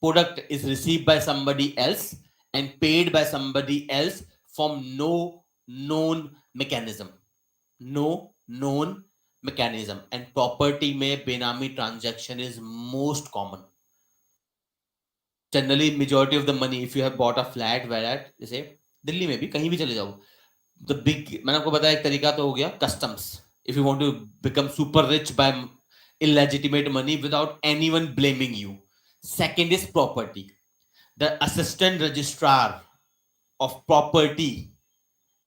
A: product is received by somebody else and paid by somebody else from no known mechanism. No known mechanism, and property में benami transaction is most common. Generally majority of the money, if you have bought a flat where at जैसे दिल्ली में भी कहीं भी चले जाओ, the big, मैंने आपको बताया एक तरीका तो हो गया customs. If you want to become super rich by illegitimate money without anyone blaming you. Second is property. The assistant registrar of property,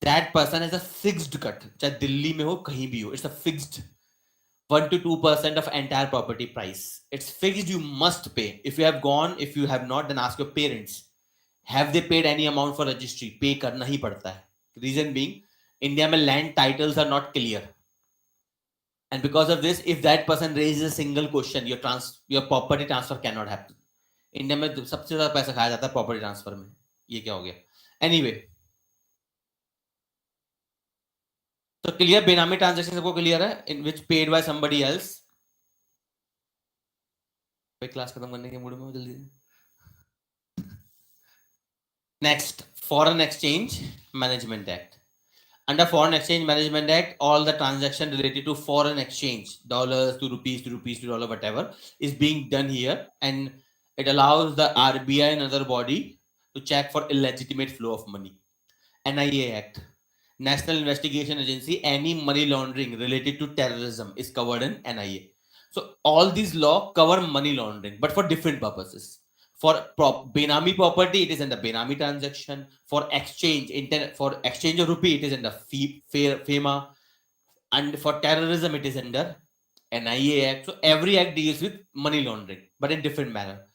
A: that person has a fixed cut, चाहे दिल्ली में हो कहीं भी हो, it's a fixed 1 to 2% of entire property price. It's fixed, you must pay. If you have gone, if you have not, then ask your parents. Have they paid any amount for registry? Pay करना ही पड़ता है. Reason being, India में land titles are not clear. And because of this, if that person raises a single question, your property transfer cannot happen. India में सबसे ज़्यादा पैसा खाया जाता है property transfer में. ये क्या हो गया? Anyway, तो clear बेनामी transaction सबको clear है, in which paid by somebody else. Class खत्म करने के मूड में जल्दी. Next, Foreign Exchange Management Act. Under Foreign Exchange Management Act, all the transaction related to foreign exchange, dollars to rupees to rupees to dollar, whatever, is being done here, and it allows the RBI and other body to check for illegitimate flow of money. NIA Act, National Investigation Agency, any money laundering related to terrorism is covered in NIA. So all these laws cover money laundering, but for different purposes. For Benami property, it is in the Benami transaction. For exchange, for exchange of rupee, it is in the FEMA. And for terrorism, it is under NIA Act. So every act deals with money laundering, but in different manner.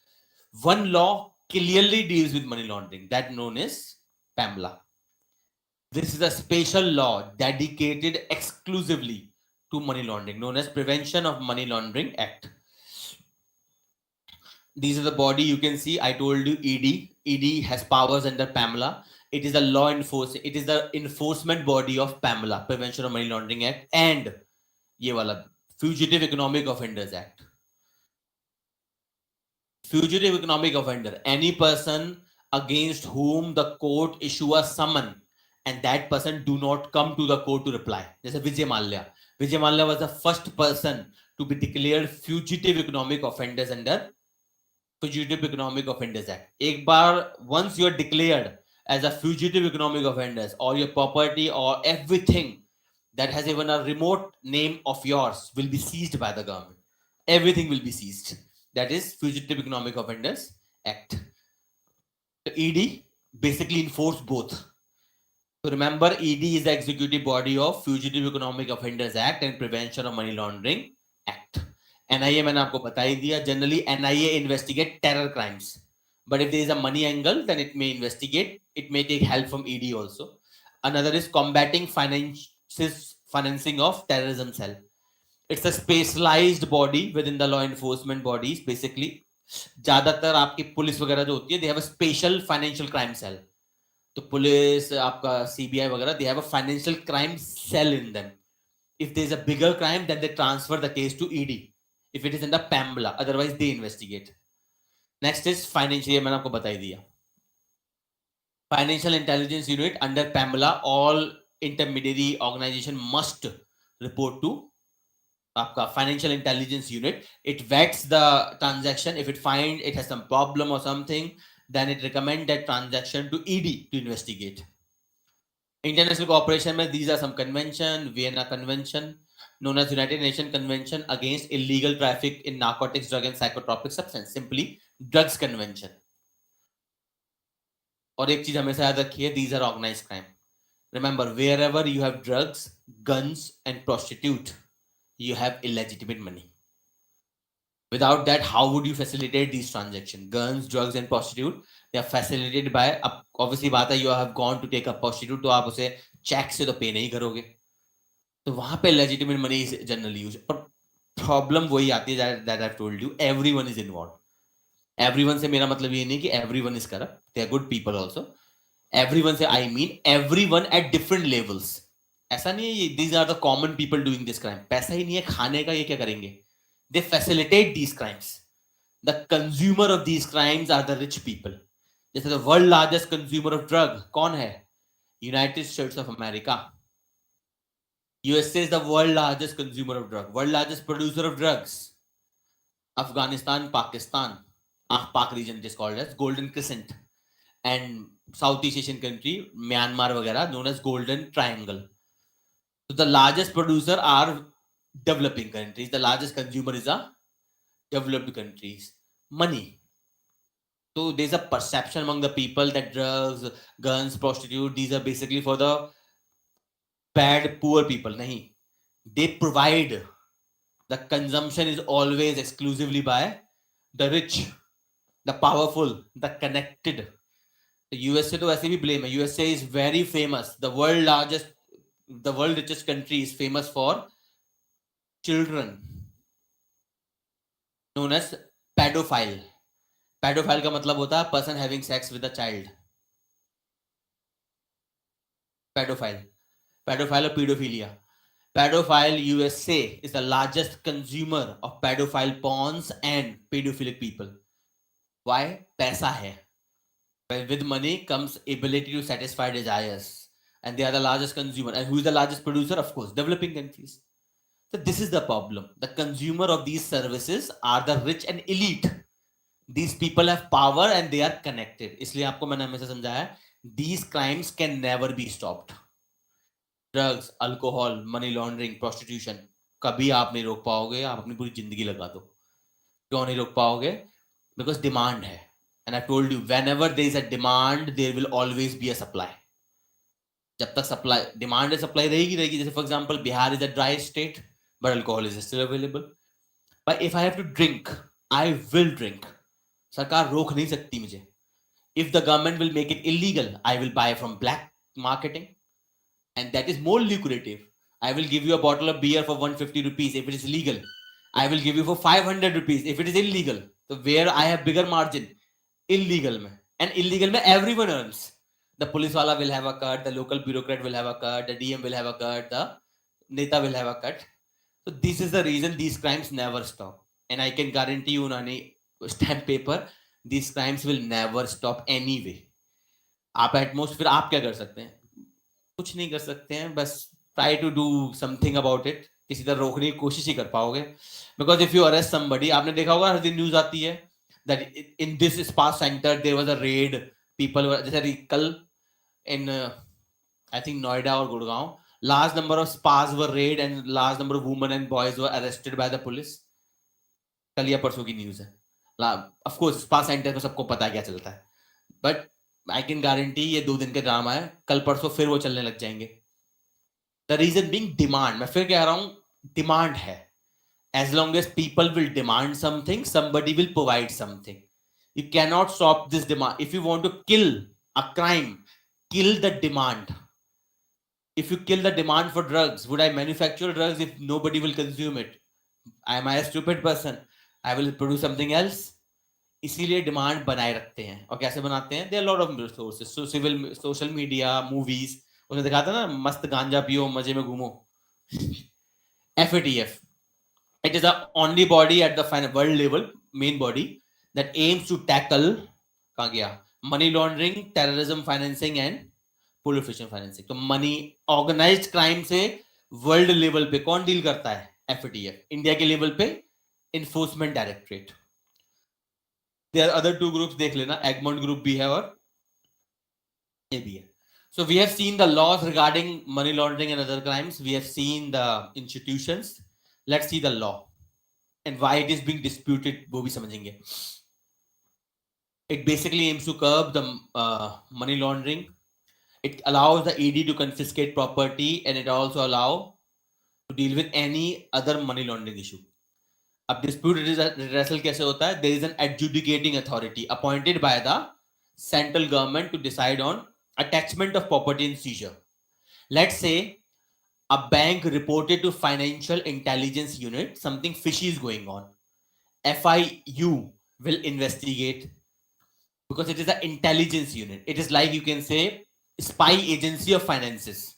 A: One law clearly deals with money laundering, that known as PAMLA. This is a special law dedicated exclusively to money laundering, known as Prevention of Money Laundering Act. These are the body, you can see, I told you ED. ED has powers under PAMLA. It is the law enforcement, it is the enforcement body of PAMLA, Prevention of Money Laundering Act, and ye wala, Fugitive Economic Offenders Act. Fugitive Economic Offender, any person against whom the court issue a summon and that person do not come to the court to reply. There's a Vijay Mallya. Vijay Mallya was the first person to be declared fugitive economic offenders under Fugitive Economic Offenders Act. एक बार, once you are declared as a fugitive economic offenders, or your property or everything that has even a remote name of yours will be seized by the government. Everything will be seized. That is Fugitive Economic Offenders Act. The ED basically enforce both. So remember, ED is the executive body of Fugitive Economic Offenders Act and Prevention of Money Laundering Act. NIA मैंने आपको बता ही दिया. Generally, NIA investigate terror crimes. But if there is a money angle, then it may investigate. It may take help from ED also. Another is combating financing of terrorism cell. It's a specialized body within the law enforcement bodies. Basically, ज्यादातर आपकी police वगैरह जो होती है, they have a special financial crime cell. तो police, आपका CBI वगैरह, they have a financial crime cell in them. If there is a bigger crime, then they transfer the case to ED. If it is in the PAMLA, otherwise they investigate. Next is financial, ये मैंने आपको बता ही दिया. Financial Intelligence Unit under PAMLA, all intermediary organization must report to आपका Financial Intelligence Unit. It vets the transaction. If it find it has some problem or something, then it recommend that transaction to ED to investigate. International cooperation में these are some convention, Vienna Convention, known as United Nations Convention against illegal traffic in narcotics, drug and psychotropic substance, simply Drugs Convention. और एक चीज हमेशा याद रखिए, these are organized crime. Remember, wherever you have drugs, guns and prostitute, you have illegitimate money. Without that, how would you facilitate these transactions? Guns, drugs and prostitute, they are facilitated by, obviously बात है, you have gone to take a prostitute, तो आप उसे check से तो पे नहीं करोगे, तो वहां पे legitimate money is generally used. पर प्रॉब्लम वही आती है that I've told you, everyone is involved. Everyone से मेरा मतलब ये नहीं कि everyone is corrupt, they are good people also. Everyone से I mean everyone at different levels. ऐसा नहीं है these are the common people doing this crime. पैसा ही नहीं है खाने का, ये क्या करेंगे? They facilitate these crimes. The consumer of these crimes are the rich people. जैसे the world largest consumer of drug कौन है? United States of America. USA is the world largest consumer of drugs, world largest producer of drugs. Afghanistan, Pakistan, Pak region it is called as Golden Crescent, and Southeast Asian country, Myanmar वगैरह, known as Golden Triangle. So the largest producer are developing countries. The largest consumer is a developed countries. Money. So there's a perception among the people that drugs, guns, prostitute, these are basically for the bad, poor people. Nahi. They provide. The consumption is always exclusively by the rich, the powerful, the connected. The USA to वैसे भी blame है. USA is very famous. The world richest country is famous for children, known as pedophile. Pedophile का मतलब होता है person having sex with a child. Pedophile or pedophilia. Pedophile USA is the largest consumer of pedophile pawns and pedophilic people. Why? पैसा है. With money comes ability to satisfy desires, and they are the largest consumer. And who is the largest producer? Of course, developing countries. So this is the problem. The consumer of these services are the rich and elite. These people have power and they are connected. इसलिए आपको मैंने हमेशा समझाया, these crimes can never be stopped. Drugs, alcohol, money laundering, prostitution, कभी आप नहीं रोक पाओगे. आप अपनी पूरी जिंदगी लगा दो. क्यों नहीं रोक पाओगे? Because demand है. And I told you, whenever there is a demand, there will always be a supply. जब तक supply, demand है, supply रहेगी. जैसे for example, Bihar is a dry state, but alcohol is still available. But if I have to drink, I will drink. सरकार रोक नहीं सकती मुझे. If the government will make it illegal, I will buy from black marketing, and that is more lucrative. I will give you a bottle of beer for 150 rupees if it is legal. I will give you for 500 rupees if it is illegal. So where I have bigger margin? Illegal में. And illegal में everyone earns. The police wala will have a cut, the local bureaucrat will have a cut, the DM will have a cut, the neta will have a cut. So this is the reason these crimes never stop. And I can guarantee you on any stamp paper, these crimes will never stop anyway. आप at most फिर आप क्या कर सकते हैं? कुछ नहीं कर सकते हैं, बस try to do something about it. किसी तरह रोकने की कोशिश ही कर पाओगे. Because if you arrest somebody, आपने देखा होगा हर दिन न्यूज आती है that in this spa center there was a raid. People were, जैसे कल in I think Noida or Gurgaon, large number of spas were raided and large number of women and boys were arrested by the police. कल या परसों की news है. Of course spa center को सबको पता है क्या चलता है, but I can guarantee ये 2 दिन के ड्रामा है, कल परसों फिर वो चलने लग जाएंगे. The reason being demand. मैं फिर कह रहा हूँ, demand है. As long as people will demand something, somebody will provide something. You cannot stop this demand. If you want to kill a crime, kill the demand. If you kill the demand for drugs, would I manufacture drugs if nobody will consume it? Am I a stupid person? I will produce something else. इसीलिए demand बनाए रखते हैं. और कैसे बनाते हैं? There are a lot of resources. So social media, movies. उसने दिखाता ना, मस्त गांजा पियो, मजे में घूमो. FATF. It is the only body at the world level, main body, that aims to tackle money laundering, terrorism financing and proliferation financing. तो money organized crime से world level पे कौन deal करता है? FATF. इंडिया के level पे enforcement directorate. There are other 2 groups, देख लेना, Egmont group भी है और ये भी है. So we have seen the laws regarding money laundering and other crimes. We have seen the institutions. Let's see the law and why it is being disputed. वो भी समझेंगे. It basically aims to curb the money laundering. It allows the ED to confiscate property, and it also allows to deal with any other money laundering issue. अब dispute redressal कैसे होता है? There is an adjudicating authority appointed by the central government to decide on attachment of property and seizure. Let's say a bank reported to financial intelligence unit something fishy is going on. FIU will investigate because it is an intelligence unit. It is like, you can say, spy agency of finances.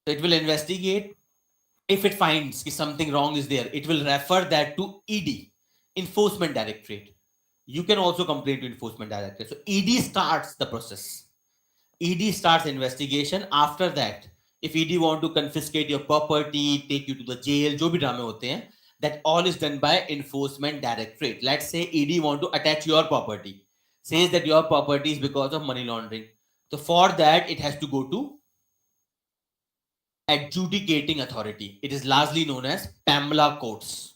A: So it will investigate. If it finds something wrong is there, it will refer that to ED, Enforcement Directorate. You can also complain to Enforcement Directorate. So ED starts the process. ED starts investigation. After that, if ED want to confiscate your property, take you to the jail, जो भी ड्रामे होते हैं, that all is done by enforcement directorate. Let's say ED want to attach your property, says that your property is because of money laundering. So for that, it has to go to adjudicating authority. It is largely known as PAMLA courts.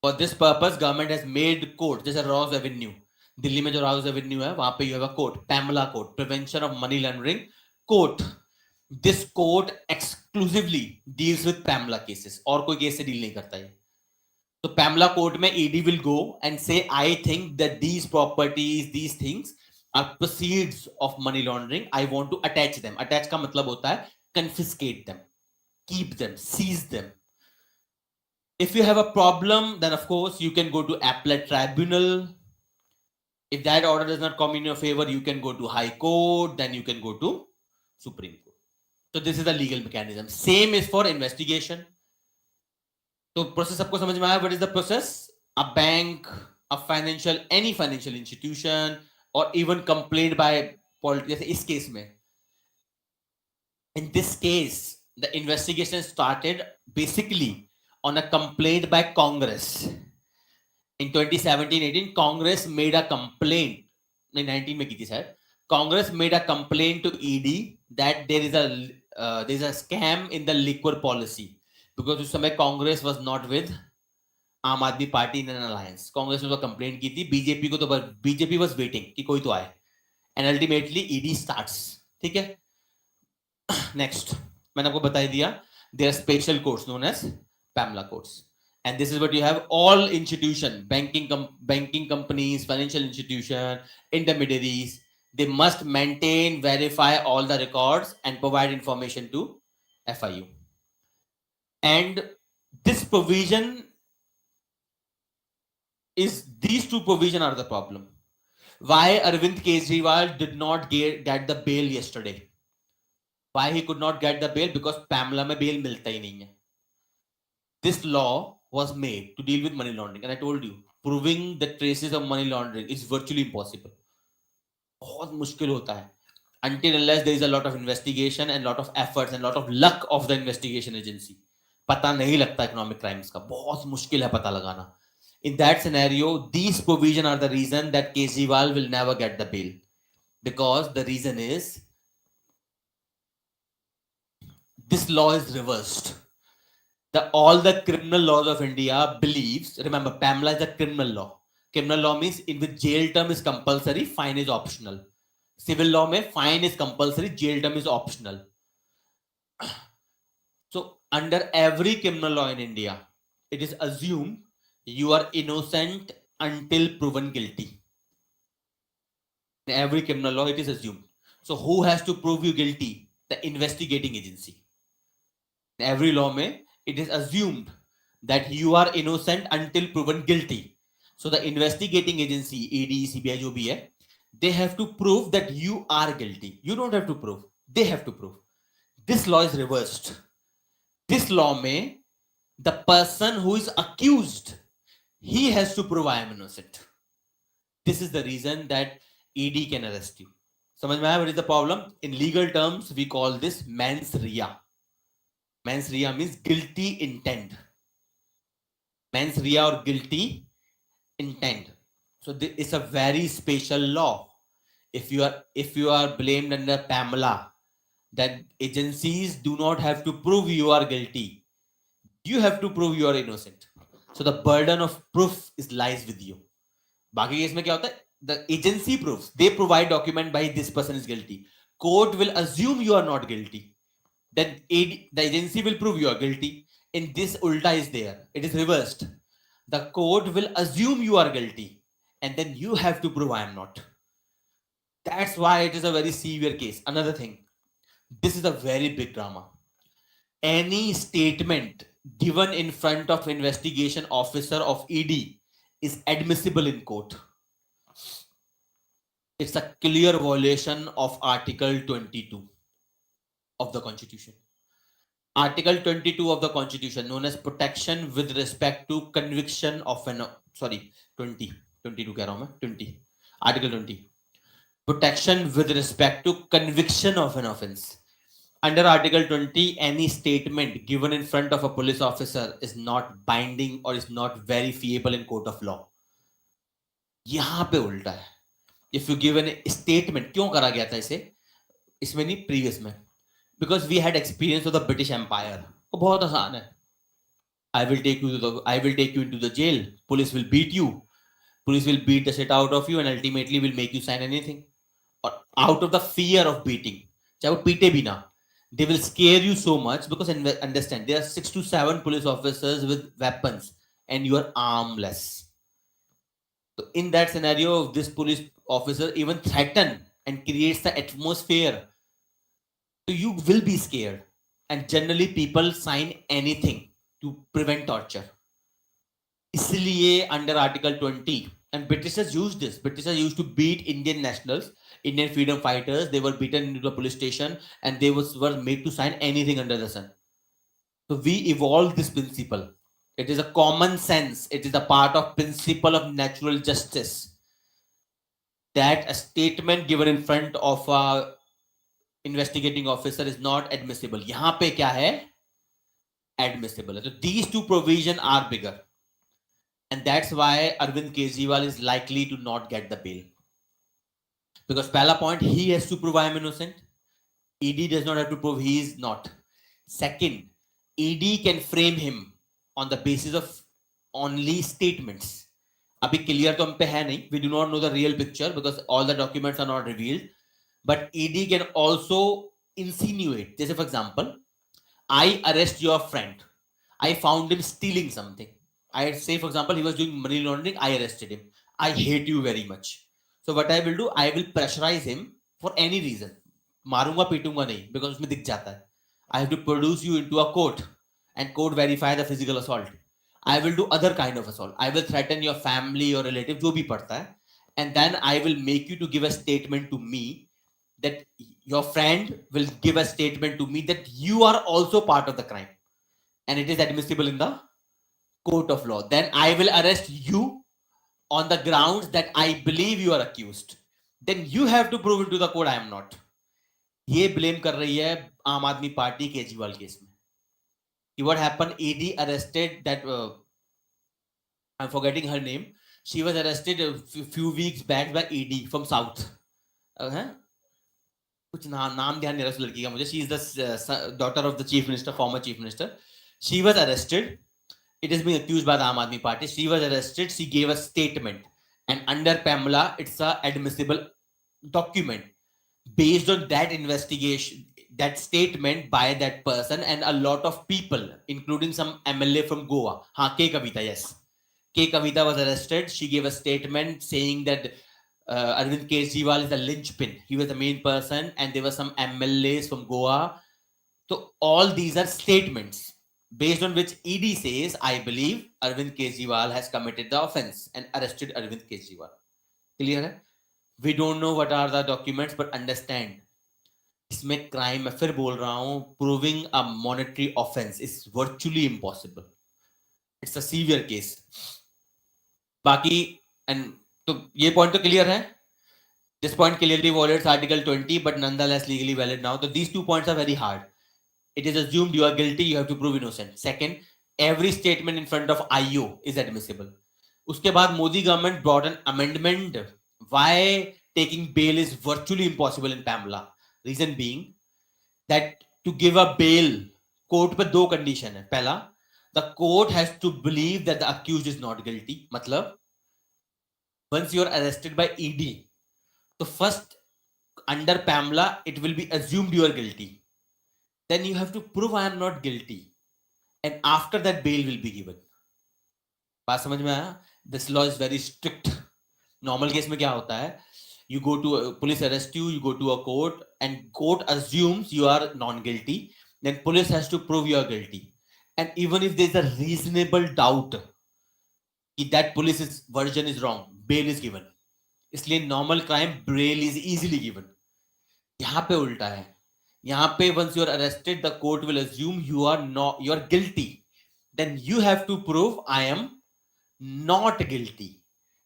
A: For this purpose, government has made court, जैसे Rouse Avenue, Delhi में जो Rouse Avenue है, वहां पे you have a court, PAMLA court, Prevention of Money Laundering court. This court exclusively deals with PAMLA cases. और कोई case से deal नहीं करता है. So PAMLA court में ED will go and say, I think that these properties, these things are proceeds of money laundering. I want to attach them. Attach का मतलब होता है confiscate them, keep them, seize them. If you have a problem, then of course you can go to appellate tribunal. If that order does not come in your favor, you can go to High Court, then you can go to Supreme Court. So this is the legal mechanism. Same is for investigation. So process सबको समझ में आया? What is the process? A bank, a financial, any financial institution, or even complained by politics. जैसे इस case में, in this case, the investigation started basically on a complaint by Congress. In 2017-18, Congress made a complaint. In 19 में की थी शायद. Congress made a complaint to ED that there is a scam in the liquor policy, because उस समय Congress was not with आम आदमी party in an alliance. Congress ने तो complaint की थी. बीजेपी को तो BJP was waiting कि कोई तो आए, and ultimately ED starts. ठीक है. Next, मैंने आपको बता दिया, there are special courts known as PAMLA courts. And this is what you have. All institution, banking companies, financial institution, intermediaries, they must maintain, verify all the records and provide information to FIU. And this provision is, these two provisions are the problem. Why Arvind Kejriwal did not get the bail yesterday? Why he could not get the bail? Because PAMLA में bail मिलता ही नहीं है. This law was made to deal with money laundering, and I told you, proving the traces of money laundering is virtually impossible. बहुत मुश्किल होता है. Until unless there is a lot of investigation and lot of efforts and lot of luck of the investigation agency. पता नहीं लगता economic crimes का. बहुत मुश्किल है पता लगाना. In that scenario, these provisions are the reason that Kejriwal will never get the bail. Because the reason is, this law is reversed. All the criminal laws of India believes, remember, PAMLA is a criminal law. Criminal law means in which jail term is compulsory, fine is optional. Civil law mein fine is compulsory, jail term is optional. So under every criminal law in India, it is assumed you are innocent until proven guilty. In every criminal law, it is assumed. So who has to prove you guilty? The investigating agency. In every law mein, it is assumed that you are innocent until proven guilty. So the investigating agency, ED, CBI, जो भी है, they have to prove that you are guilty. You don't have to prove. They have to prove. This law is reversed. This law में, the person who is accused, he has to prove I am innocent. This is the reason that ED can arrest you. समझ में आया? What is the problem? In legal terms, we call this mens rea. Mens rea means guilty intent. Mens rea or guilty intent. So it's a very special law. If you are blamed under PAMLA, that agencies do not have to prove you are guilty. You have to prove you are innocent. So the burden of proof lies with you. बाकी case में क्या होता है? The agency proves. They provide document by this person is guilty. Court will assume you are not guilty. Then the agency will prove you are guilty. In this ulta is there. It is reversed. The court will assume you are guilty, and then you have to prove I am not. That's why it is a very severe case. Another thing, this is a very big drama. Any statement given in front of investigation officer of ED is admissible in court. It's a clear violation of Article 22 of the Constitution. Article 22 of the Constitution, known as protection with respect to conviction of an 22 कह रहा हूं मैं 20 Article 20, protection with respect to conviction of an offense. Under Article 20, any statement given in front of a police officer is not binding or is not verifiable in court of law. यहाँ पे उल्टा है. If you give a statement, क्यों करा गया था इसे? इसमें नहीं, previous में. Because we had experience of the British Empire. वो बहुत आसान है. I will take you into the jail. Police will beat you. Police will beat the shit out of you and ultimately will make you sign anything. Or out of the fear of beating. चाहे वो पीटे भी ना. They will scare you so much because understand there are 6 to 7 police officers with weapons and you are armless. So in that scenario, this police officer even threaten and creates the atmosphere. So you will be scared. And generally people sign anything to prevent torture. इसलिए under Article 20, and Britishers used this. Britishers used to beat Indian nationals, Indian freedom fighters. They were beaten into the police station and they were made to sign anything under the sun. So we evolved this principle. It is a common sense. It is a part of principle of natural justice that a statement given in front of a investigating officer is not admissible. यहाँ पे क्या है? Admissible. So these two provisions are bigger. And that's why Arvind Kejriwal is likely to not get the bail. Because pehla point, he has to prove I am innocent. ED does not have to prove he is not. Second, ED can frame him on the basis of only statements. Abhi clear to hum pe hai nahi. We do not know the real picture because all the documents are not revealed. But ED can also insinuate. Just for example, I arrest your friend. I found him stealing something. I say, for example, he was doing money laundering. I arrested him. I hate you very much. So what I will do, I will pressurize him for any reason. मारूंगा पीटूंगा नहीं because उसमें दिख जाता है. I have to produce you into a court and court verify the physical assault. I will do other kind of assault. I will threaten your family or relative, जो भी पड़ता है, and then I will make you to give a statement to me that your friend will give a statement to me that you are also part of the crime, and it is admissible in the court of law. Then I will arrest you on the grounds that I believe you are accused. Then you have to prove into the court I am not. ये blame कर रही है आम आदमी party Kejriwal case में. What happened? ED arrested that I'm forgetting her name. She was arrested a few weeks back by ED from South. कुछ नाम ध्यान नहीं रहा उस लड़की का मुझे. She is the daughter of the chief minister, former chief minister. She was arrested. It is being accused by the Aam Aadmi Party. She was arrested. She gave a statement, and under Pamela, it's a admissible document based on that investigation, that statement by that person and a lot of people, including some MLA from Goa. K. Kavita, yes. K. Kavita was arrested. She gave a statement saying that Arvind Kejriwal is the linchpin. He was the main person, and there were some MLAs from Goa. So all these are statements based on which ED says, I believe Arvind Kejriwal has committed the offense and arrested Arvind Kejriwal. Clear hai? We don't know what are the documents, but understand, इसमें crime, मैं फिर बोल रहा हूँ, proving a monetary offense is virtually impossible. It's a severe case. बाकी, and तो ये point तो clear है? This point clearly violates Article 20, but nonetheless legally valid now. So these 2 points are very hard. It is assumed you are guilty, you have to prove innocent. Second, every statement in front of IO is admissible. उसके बाद Modi government brought an amendment why taking bail is virtually impossible in Pamela. Reason being that to give a bail, court पे 2 condition है. पहला, the court has to believe that the accused is not guilty. मतलब once you are arrested by ED, so first under Pamela it will be assumed you are guilty. Then you have to prove I am not guilty, and after that bail will be given. बात समझ में आया? This law is very strict. Normal case में क्या होता है? You go to police arrest you go to a court, and court assumes you are non-guilty. Then police has to prove you are guilty, and even if there is a reasonable doubt that police's version is wrong, bail is given. इसलिए normal crime bail is easily given. यहाँ पे उल्टा है. यहाँ पे once you are arrested, the court will assume you are guilty. Then you have to prove I am not guilty.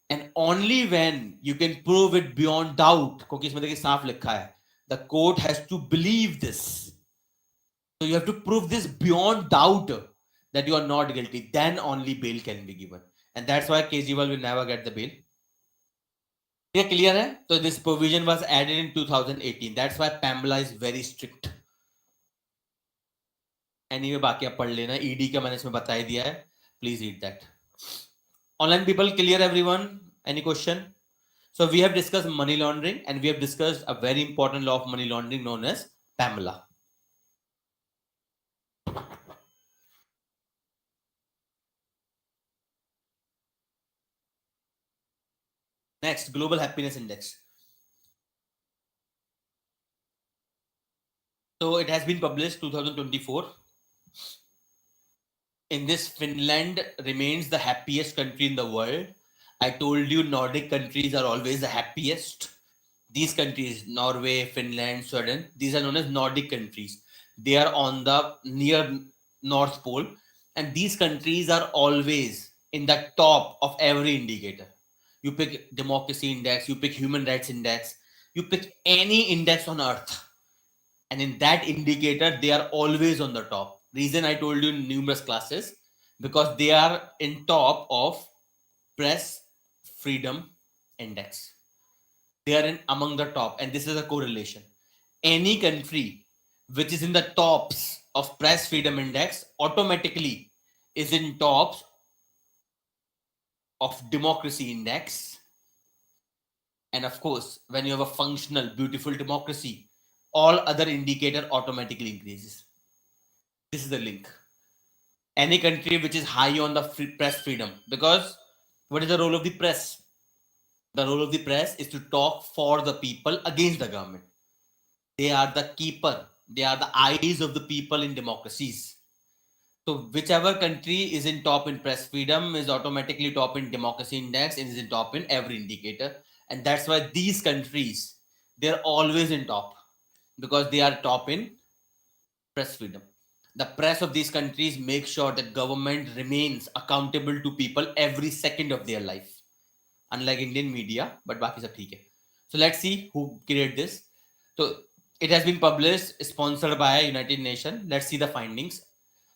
A: And only when you can prove it beyond doubt, क्योंकि इसमें देखिए साफ लिखा है, the court has to believe this. So you have to prove this beyond doubt that you are not guilty. Then only bail can be given. And that's why Kejriwal will never get the bail. Yeah, clear hai? So this provision was added in 2018. That's why Pamela is very strict. Anyway, बाकी आप पढ़ लेना. ED का मैंने इसमें बता ही दिया है. Please read that. Online people, clear everyone? Any question? So we have discussed money laundering and we have discussed a very important law of money laundering known as Pamela. Next, Global Happiness Index. So it has been published 2024. In this, Finland remains the happiest country in the world. I told you Nordic countries are always the happiest. These countries, Norway, Finland, Sweden, these are known as Nordic countries. They are on the near North Pole, and these countries are always in the top of every indicator. You pick democracy index, you pick human rights index, you pick any index on earth, and in that indicator they are always on the top. Reason I told you in numerous classes, because they are in top of press freedom index. They are in among the top, and this is a correlation. Any country which is in the tops of press freedom index automatically is in tops of democracy index. And of course, when you have a functional beautiful democracy, all other indicator automatically increases. This is the link. Any country which is high on the press freedom, because what is the role of the press? The role of the press is to talk for the people against the government. They are the keeper. They are the eyes of the people in democracies. So whichever country is in top in press freedom is automatically top in democracy index and is in top in every indicator. And that's why these countries, they're always in top, because they are top in press freedom. The press of these countries make sure that government remains accountable to people every second of their life. Unlike Indian media, but baki sab theek hai. So let's see who created this. So it has been published, sponsored by United Nations. Let's see the findings.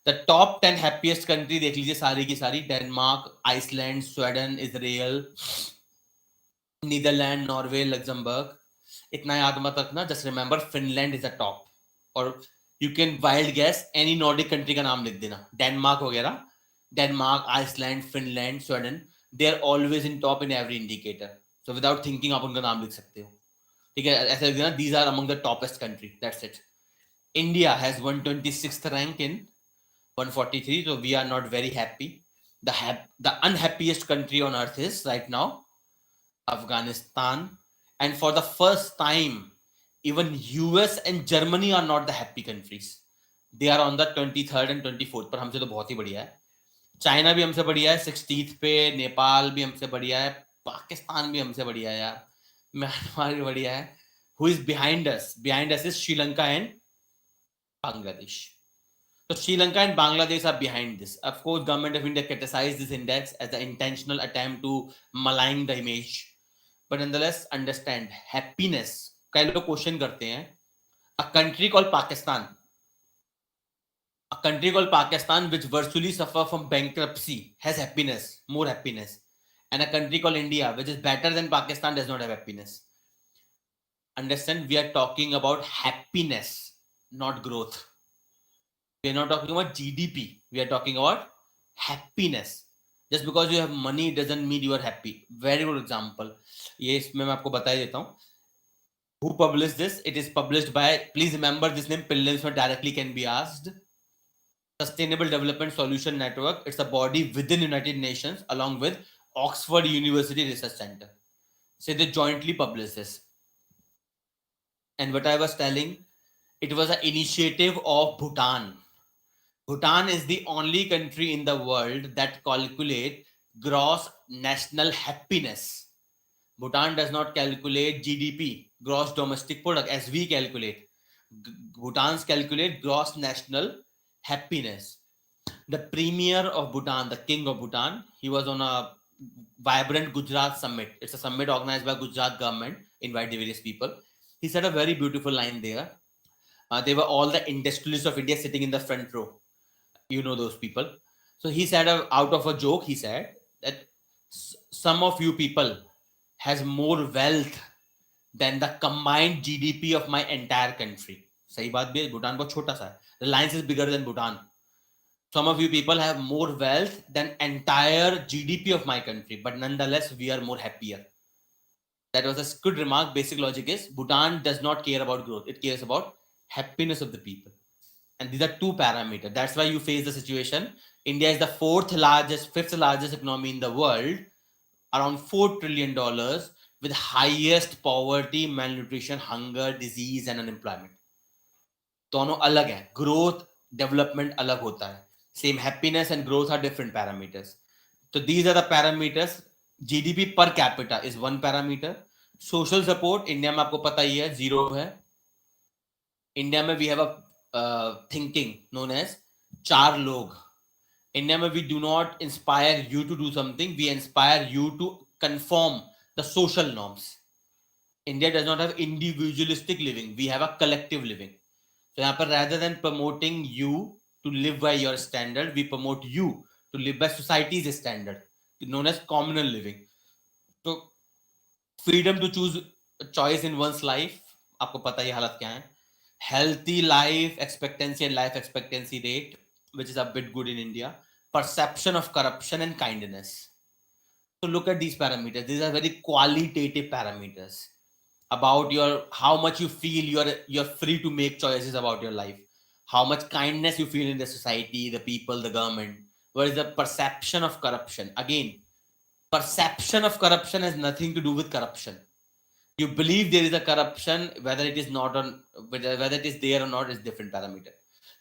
A: The top 10 happiest country देख लीजिए सारी की सारी. Denmark, Iceland, Sweden, Israel, Netherlands, Norway, Luxembourg. इतना याद मत रखना. Just remember Finland is the top. और you can wild guess any Nordic country का नाम लिख देना. Denmark वगैरह. Denmark, Iceland, Finland, Sweden. They are always in top in every indicator. So without thinking आप उनका नाम लिख सकते हो. ठीक है, ऐसा लिख देना. These are among the toppest country. That's it. India has 126th rank in 143, so we are not very happy. The unhappiest country on earth is right now Afghanistan, and for the first time even US and Germany are not the happy countries. They are on the 23rd and 24th, पर हमसे तो बहुत ही बढ़िया है. China भी हमसे बढ़िया है 60th पे, नेपाल भी हमसे बढ़िया है, पाकिस्तान भी हमसे बढ़िया है यार, म्यांमार भी बढ़िया है. Who is behind us? Behind us is Sri Lanka and Bangladesh. So Sri Lanka and Bangladesh are behind this. Of course, Government of India criticized this index as an intentional attempt to malign the image. But nonetheless, understand happiness. कई लोग question करते हैं. A country called Pakistan, which virtually suffer from bankruptcy, has happiness, more happiness. And a country called India, which is better than Pakistan, does not have happiness. Understand? We are talking about happiness, not growth. We are not talking about GDP. We are talking about happiness. Just because you have money doesn't mean you are happy. Very good example. ये इसमें मैं आपको बता देता हूँ. Who published this? It is published by, please remember this name, prelims में directly can be asked. Sustainable Development Solution Network. It's a body within United Nations along with Oxford University Research Center. So they jointly published this. And what I was telling, it was an initiative of Bhutan. Bhutan is the only country in the world that calculates gross national happiness. Bhutan does not calculate GDP, gross domestic product, as we calculate. Bhutan's calculate gross national happiness. The premier of Bhutan, the king of Bhutan, he was on a vibrant Gujarat summit. It's a summit organized by Gujarat government, invite the various people. He said a very beautiful line there. They were all the industrialists of India sitting in the front row. You know those people. So he said, out of a joke, he said that some of you people has more wealth than the combined GDP of my entire country. सही बात भी है, भूटान बहुत छोटा सा है. Reliance is bigger than Bhutan. Some of you people have more wealth than entire GDP of my country, but nonetheless we are more happier. That was a good remark. Basic logic is Bhutan does not care about growth. It cares about happiness of the people. And these are two parameters. That's why you face the situation. India is the fifth largest economy in the world, around $4 trillion, with highest poverty, malnutrition, hunger, disease, and unemployment. दोनों अलग है. Growth, development अलग होता है. Same happiness and growth are different parameters. So these are the parameters. GDP per capita is one parameter. Social support, India में आपको पता ही है, 0 है. India में we have a thinking known as 4 log. India में we do not inspire you to do something, we inspire you to conform the social norms. India does not have individualistic living, we have a collective living. So यहाँ पर rather than promoting you to live by your standard, we promote you to live by society's standard, known as communal living. So freedom to choose a choice in one's life, आपको पता ही हालत क्या है. Healthy life expectancy and life expectancy rate, which is a bit good in India. Perception of corruption and kindness. So look at these parameters. These are very qualitative parameters about your how much you feel you're free to make choices about your life, how much kindness you feel in the society, the people, the government. What is the perception of corruption? Again, perception of corruption has nothing to do with corruption. You believe there is a corruption, whether it is not on whether it is there or not is different parameter.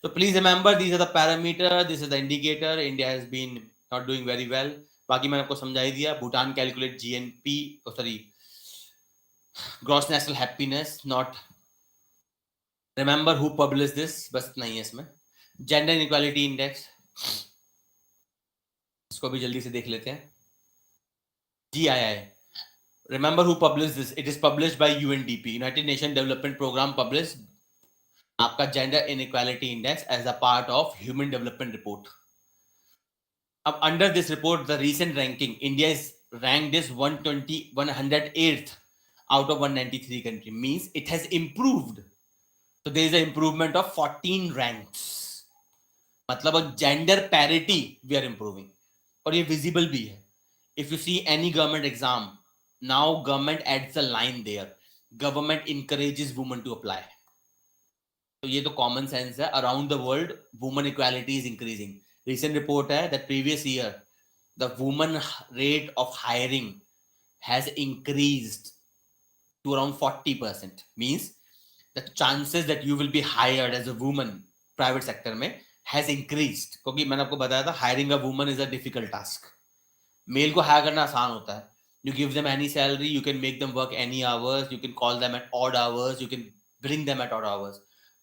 A: So please remember, these are the parameter, this is the indicator. India has been not doing very well. बाकी मैंने आपको समझा ही दिया. Bhutan calculate GNP, gross national happiness, not. Remember who published this? बस नहीं है इसमें. Gender inequality index, इसको भी जल्दी से देख लेते हैं. GII. Remember who published this? It is published by UNDP, United Nations Development Program, published आपका Gender Inequality Index as a part of Human Development Report. अब under this report, the recent ranking, India is ranked as 108th out of 193 country, means it has improved. So there is an improvement of 14 ranks. मतलब gender parity we are improving. और ये visible भी है. If you see any government exam, now government adds a line there. Government encourages women to apply. तो ये तो common sense है. Around the world, women equality is increasing. Recent report है that previous year, the woman rate of hiring has increased to around 40%. Means the chances that you will be hired as a woman private sector में has increased. क्योंकि मैंने आपको बताया था, hiring a woman is a difficult task. Male को hire करना आसान होता है. You give them any salary, you can make them work any hours, you can call them at odd hours, you can bring them at odd hours.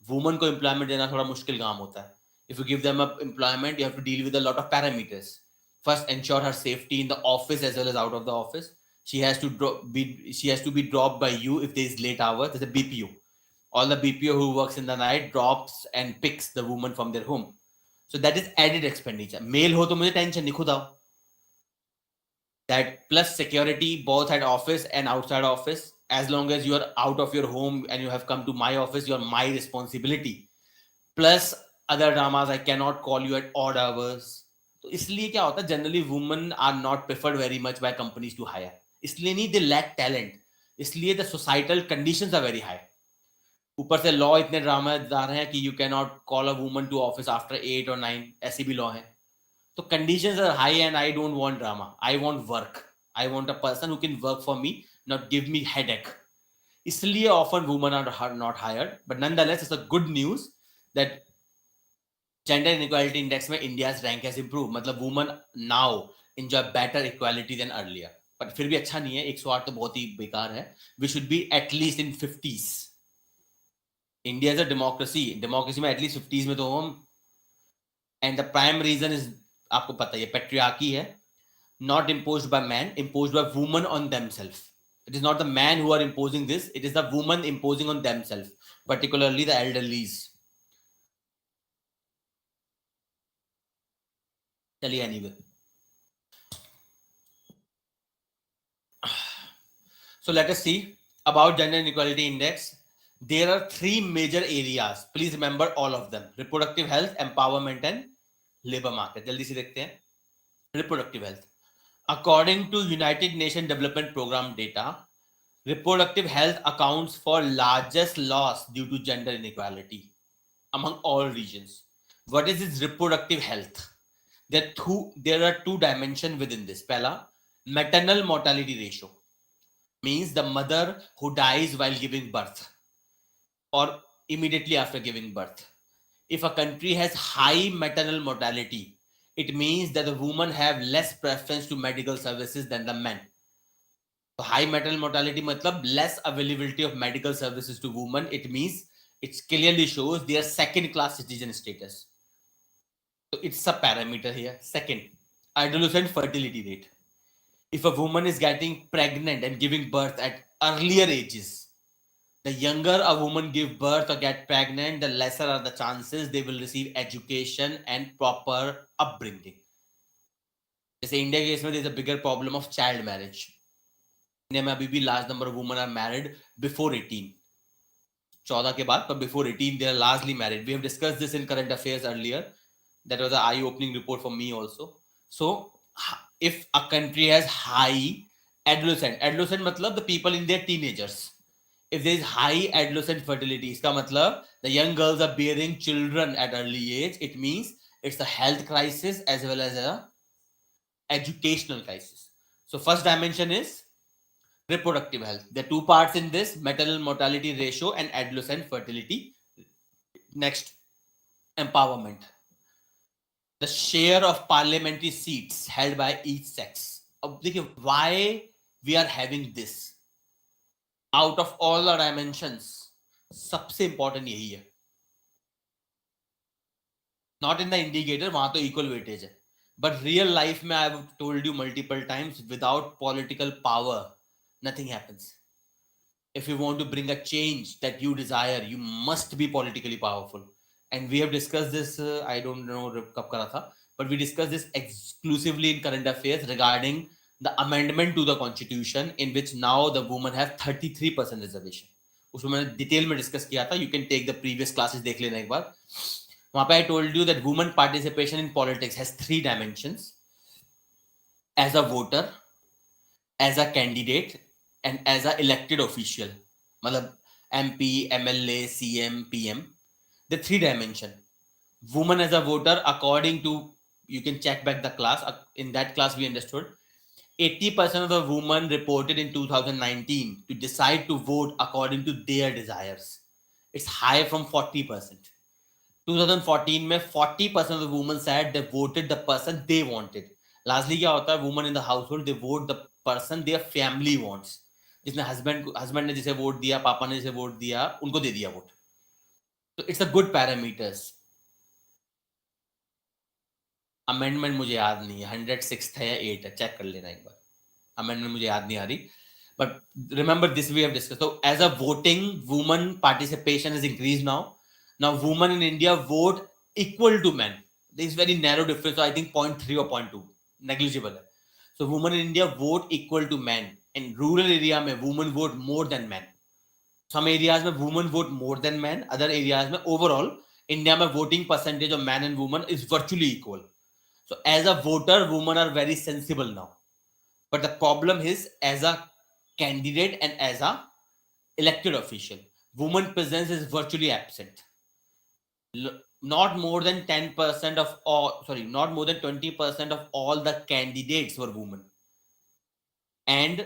A: Woman को employment देना थोड़ा मुश्किल काम होता है. If you give them up employment, you have to deal with a lot of parameters. First, ensure her safety in the office as well as out of the office. She has to be dropped by you if there is late hours. There's a BPO. All the BPO who works in the night drops and picks the woman from their home. So that is added expenditure. Male हो तो मुझे tension नहीं, खुद आओ. That plus security both at office and outside office. As long as you are out of your home and you have come to my office, you are my responsibility. Plus other dramas, I cannot call you at odd hours. तो इसलिए क्या होता है, generally women are not preferred very much by companies to hire. इसलिए नहीं, they lack talent. इसलिए the societal conditions are very high. ऊपर से law इतने ड्रामेदार हैं कि you cannot call a woman to office after 8 or 9. ऐसी भी law है. So conditions are high and I don't want drama. I want work. I want a person who can work for me, not give me headache. इसलिए often women are not hired. But nonetheless, it's a good news that gender inequality index में India's rank has improved. मतलब women now enjoy better equality than earlier. But फिर भी अच्छा नहीं है. 108 तो बहुत ही बेकार है. We should be at least in 50s. India is a democracy. Democracy में at least 50s में तो हम. And the prime reason is, आपको पता है, patriarchy है. Not imposed by man, imposed by women on themselves. It is not the man who are imposing this. It is the woman imposing on themselves. particularly the elderlies. Anyway. So let us see about gender inequality index. There are three major areas. Please remember all of them: reproductive health, empowerment, and labor market. जल्दी से देखते हैं. Reproductive health. According to United Nations Development Program data, reproductive health accounts for largest loss due to gender inequality among all regions. What is this reproductive health? There are two dimensions within this. Pehla, maternal mortality ratio means the mother who dies while giving birth or immediately after giving birth. If a country has high maternal mortality, it means that the women have less preference to medical services than the men. So high maternal mortality matlab less availability of medical services to women. It means it clearly shows their second class citizen status. So it's a parameter here. Second, adolescent fertility rate. If a woman is getting pregnant and giving birth at earlier ages, the younger a woman give birth or get pregnant, the lesser are the chances they will receive education and proper upbringing. जैसे India के case में there is a bigger problem of child marriage. India में अभी भी large number of women are married before 18. 14 के बाद, but before 18 they are largely married. We have discussed this in current affairs earlier. That was an eye-opening report for me also. So if a country has high adolescent matlab the people in their teenagers. If there is high adolescent fertility, iska matlab the young girls are bearing children at early age. It means it's a health crisis as well as a educational crisis. So first dimension is reproductive health. There are two parts in this: maternal mortality ratio and adolescent fertility. Next, empowerment. The share of parliamentary seats held by each sex. अब देखिए why we are having this. Out of all the dimensions, सबसे important यही है. Not in the indicator, वहां तो equal weightage है. But real life में I have told you multiple times, without political power, nothing happens. If you want to bring a change that you desire, you must be politically powerful. And we have discussed this, I don't know कब करा था, but we discussed this exclusively in current affairs regarding the amendment to the constitution in which now the women have 33% reservation. उसमें मैंने detail में discuss किया था. You can take the previous classes, देख लेना एक बार. वहां पे I told you that women participation in politics has three dimensions: as a voter, as a candidate, and as a elected official. मतलब MP, MLA, CM, PM. The three dimension. Woman as a voter, according to, you can check back the class. In that class we understood 80% of the women reported in 2019 to decide to vote according to their desires. It's high from 40%. 2014 में 40% of the women said they voted the person they wanted. Lastly क्या होता है, women in the household they vote the person their family wants. जिसने husband ने जिसे vote दिया, पापा ने जिसे वोट दिया, उनको दे दिया vote. So it's a good parameters. Amendment मुझे याद नहीं है, 106 है या 8 है, चेक कर लेना एक बार. अमेंडमेंट मुझे याद नहीं आ रही, but remember this we have discussed. So as a voting, woman participation has increased now. Now women in India vote equal to men. There is very narrow difference. So I think 0.3 or 0.2 negligible है. So women in India vote equal to men. In rural area में women vote more than men. Some areas में women vote more than men. Other areas में overall India में voting percentage of man and woman is virtually equal. So as a voter, women are very sensible now. But the problem is as a candidate and as a elected official, woman presence is virtually absent. Not more than 10% of all, not more than 20% of all the candidates were women. And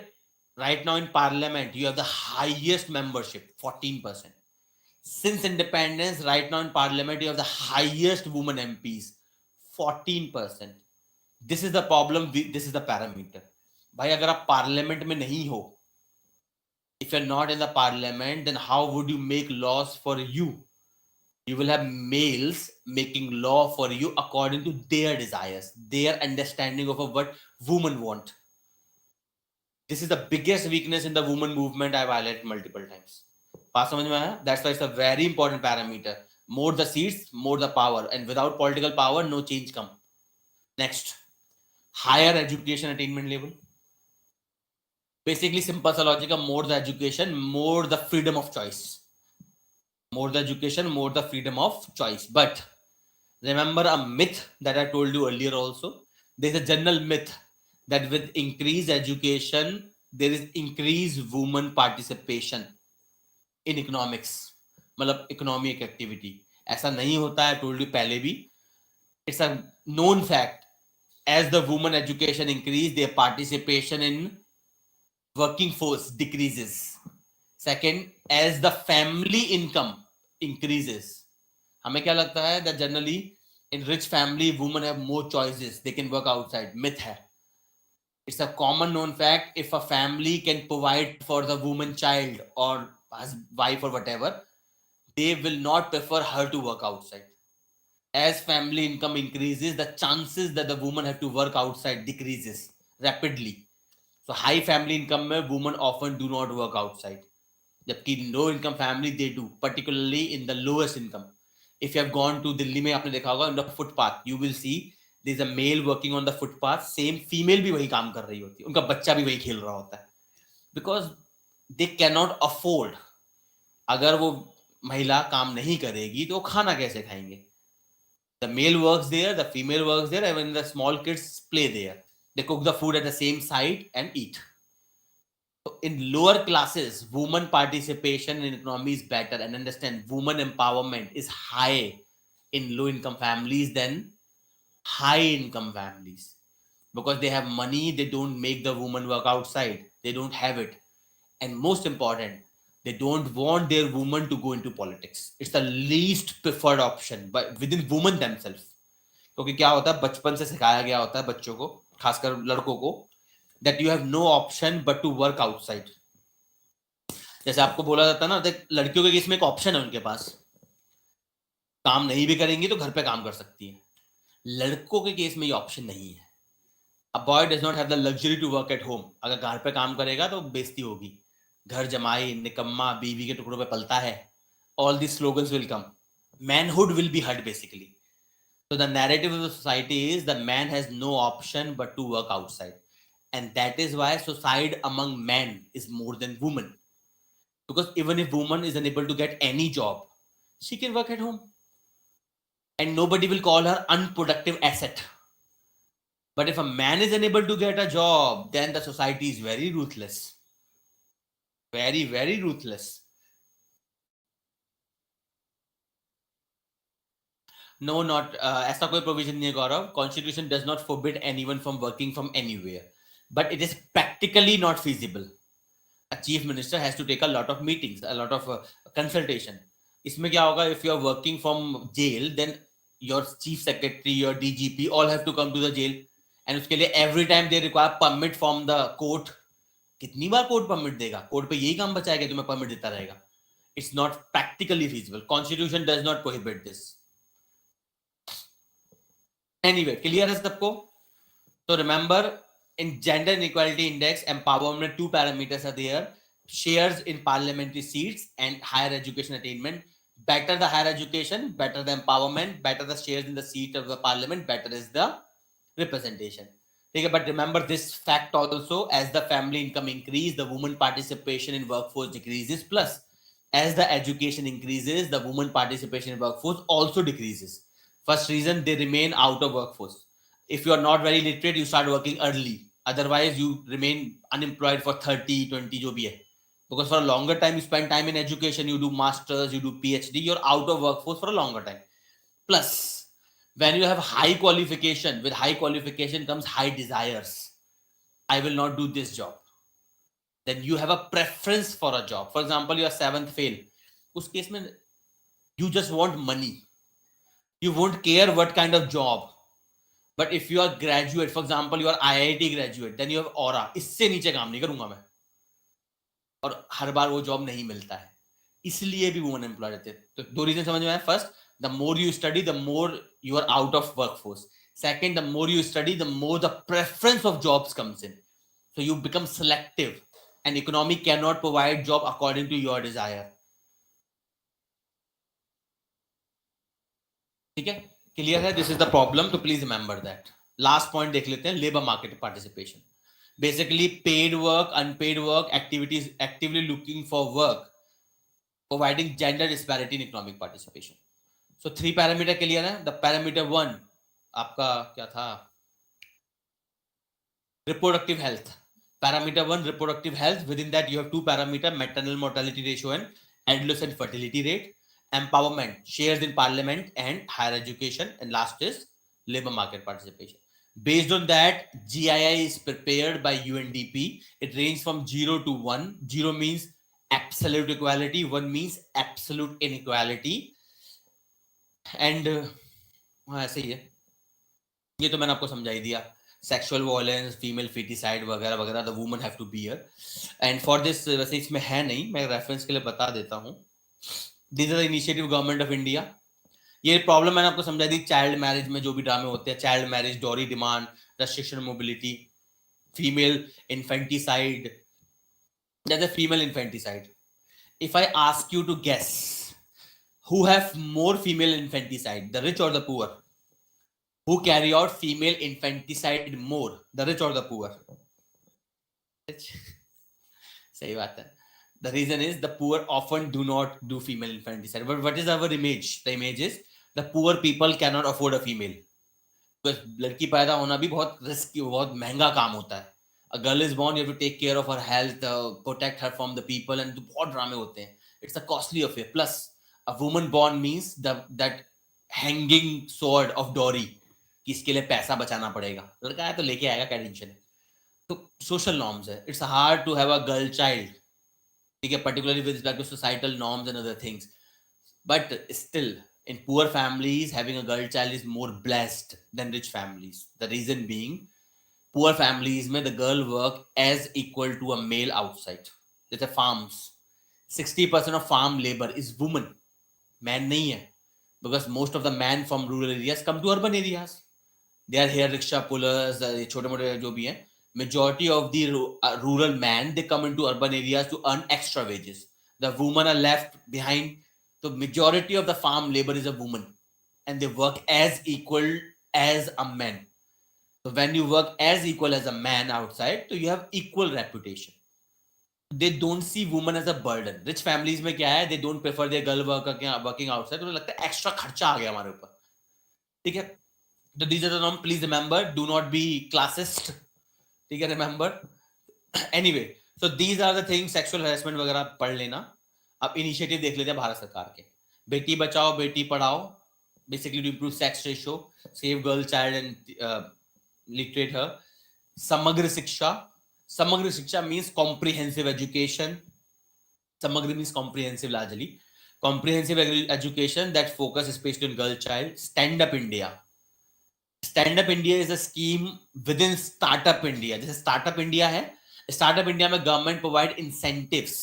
A: right now in parliament, you have the highest membership, 14%. Since independence, right now in parliament, you have the highest women MPs, 14%. This is the problem, this is the parameter. भाई अगर आप parliament में नहीं हो, if you're not in the parliament, then how would you make laws for you? You will have males making law for you according to their desires, their understanding of what women want. This is the biggest weakness in the women movement I've highlighted multiple times. बात समझ में आया? That's why it's a very important parameter. More the seats, more the power, and without political power, no change come. Next, higher education attainment level. Basically, simple सा logic, more the education, more the freedom of choice. More the education, more the freedom of choice. But remember a myth that I told you earlier also. There's a general myth that with increased education, there is increased women participation in economics. मतलब economic activity. ऐसा नहीं होता है, I told you पहले भी. It's a known fact. As the women education increase, their participation in working force decreases. Second, as the family income increases, हमें क्या लगता है that generally in rich family women have more choices, they can work outside. Myth है. It's a common known fact. If a family can provide for the woman child or wife or whatever, they will not prefer her to work outside. As family income increases, the chances that the woman have to work outside decreases rapidly. So high family income में women often do not work outside. जबकि low income family they do, particularly in the lowest income. If you have gone to Delhi में आपने देखा होगा on the footpath, you will see there is a male working on the footpath, same female भी वही काम कर रही होती है, उनका बच्चा भी वही खेल रहा होता है, because they cannot afford. अगर वो महिला काम नहीं करेगी तो खाना कैसे खाएंगे? The male works there, the female works there, and when the small kids play there, they cook the food at the same site and eat. So in lower classes, women participation in economy is better, and understand women empowerment is high in low income families than high income families, because they have money. They don't make the woman work outside, they don't have it, and most important, they don't want their woman to go into politics. It's the least preferred option but within women themselves. क्योंकि क्या होता है, बचपन से सिखाया गया होता है बच्चों को, खासकर लड़कों को, that you have no option but to work outside. जैसे आपको बोला जाता है ना, देख लड़कियों के केस में एक ऑप्शन है उनके पास, काम नहीं भी करेंगी तो घर पे काम कर सकती है. लड़कों के केस में ये ऑप्शन नहीं है. A boy does not have the luxury to work at home. अगर घर पे काम करेगा तो बेइज्जती होगी. घर जमाई, निकम्मा, बीवी के टुकड़ों पे पलता है. All these slogans will come. Manhood will be hurt basically. So the narrative of the society is the man has no option but to work outside. And that is why suicide among men is more than women. Because even if woman is unable to get any job, she can work at home. And nobody will call her unproductive asset. But if a man is unable to get a job, then the society is very ruthless. Very, very ruthless. No, not ऐसा कोई provision नहीं है गौरव. Constitution does not forbid anyone from working from anywhere, but it is practically not feasible. A chief minister has to take a lot of meetings, a lot of consultation. इसमें क्या होगा? If you are working from jail, then your chief secretary, your DGP, all have to come to the jail, and उसके लिए every time they require permit from the court. कितनी बार court permit देगा? Court पे यही काम बचाएगा, तुम्हें permit देता रहेगा. It's not practically feasible. Constitution does not prohibit this. Anyway, clear है सबको? So remember, in gender inequality index, empowerment, two parameters are there: shares in parliamentary seats and higher education attainment. Better the higher education, better the empowerment, better the shares in the seat of the parliament, better is the representation. Okay, but remember this fact also: as the family income increases, the woman participation in workforce decreases. Plus, as the education increases, the woman participation in workforce also decreases. First reason, they remain out of workforce. If you are not very literate, you start working early. Otherwise, you remain unemployed for 30, 20, जो भी है. Because for a longer time, you spend time in education, you do masters, you do PhD, you're out of workforce for a longer time. Plus, when you have high qualification, with high qualification comes high desires. I will not do this job. Then you have a preference for a job. For example, you are 7th fail. उस case में you just want money. You won't care what kind of job. But if you are graduate, for example, you are IIT graduate, then you have aura. इससे नीचे काम नहीं करूंगा मैं. और हर बार वो जॉब नहीं मिलता है, इसलिए भी वो अनएम्प्लॉयड रहते हैं. तो दो रीजन समझ में आया. First, the more you study, the more you are out of workforce. Second, the more you study, the more the preference of jobs comes in. So you become selective, and economy cannot provide job according to your desire. ठीक है, clear है? This is the problem, तो please remember that. Last point देख लेते हैं, labour market participation. Basically, paid work, unpaid work, activities, actively looking for work, providing gender disparity in economic participation. So 3 parameter clear है. The parameter 1 आपका क्या था? Reproductive health. Parameter 1, reproductive health. Within that, you have 2 parameter: maternal mortality ratio and adolescent fertility rate. Empowerment, shares in parliament and higher education. And last is labor market participation. Based on that, GII is prepared by UNDP. It ranges from 0 to 1. 0 means absolute equality, 1 means absolute inequality. And ऐसे ही है, ये तो मैंने आपको समझा ही दिया. Sexual violence, female foeticide वगैरह वगैरह, the woman have to bear. And for this, वैसे इसमें है नहीं, मैं रेफरेंस के लिए बता देता हूँ. This is the initiative government of India. ये प्रॉब्लम मैंने आपको समझा दी. चाइल्ड मैरिज में जो भी ड्रामे होते हैं, child marriage, dowry demand, restriction mobility, female infanticide. जैसे female infanticide, if I ask you to guess who have more female infanticide, the rich or the poor? Who carry out female infanticide more, the rich or the poor? सही बात है. The reason is the poor often do not do female infanticide. But what is our image? The image is the poor people cannot afford a female. Because लड़की पैदा होना भी बहुत risky, बहुत महंगा काम होता है. A girl is born, you have to take care of her health, protect her from the people, and बहुत ड्रामे होते हैं. It's a costly affair. Plus, a woman born means that hanging sword of dowry, कि इसके लिए पैसा बचाना पड़ेगा. लड़का है तो लेके आएगा, क्या टेंशन है. तो social norms है. It's hard to have a girl child, ठीक है, particularly with respect to societal norms and other things. But still, in poor families, having a girl child is more blessed than rich families. The reason being, poor families में the girl work as equal to a male outside. जैसे farms, 60% of farm labor is woman, man नहीं है. Because most of the men from rural areas come to urban areas. They are here rickshaw pullers, छोटे मोटे जो भी हैं. Majority of the rural men, they come into urban areas to earn extra wages. The women are left behind. So majority of the farm labor is a woman, and they work as equal as a man. So when you work as equal as a man outside, so you have equal reputation. They don't see women as a burden. Rich families में क्या है, they don't prefer their girl working outside. तो लगता है extra खर्चा आ गया हमारे ऊपर. ठीक है. So these are the norms. Please remember, do not be classist. ठीक है, remember. Anyway, so these are the things. Sexual harassment वगैरह पढ़ लेना. अब इनिशिएटिव देख लेते हैं भारत सरकार के. Beti Bachao Beti Padhao, basically to improve sex ratio, save girl child and literate her. Samagra Shiksha. Samagra Shiksha means comprehensive education. Samagra means comprehensive largely. Comprehensive education that focus especially on girl child. Stand Up India. Stand Up India is a scheme within Startup India. जैसे Startup India है, Startup India में government provide incentives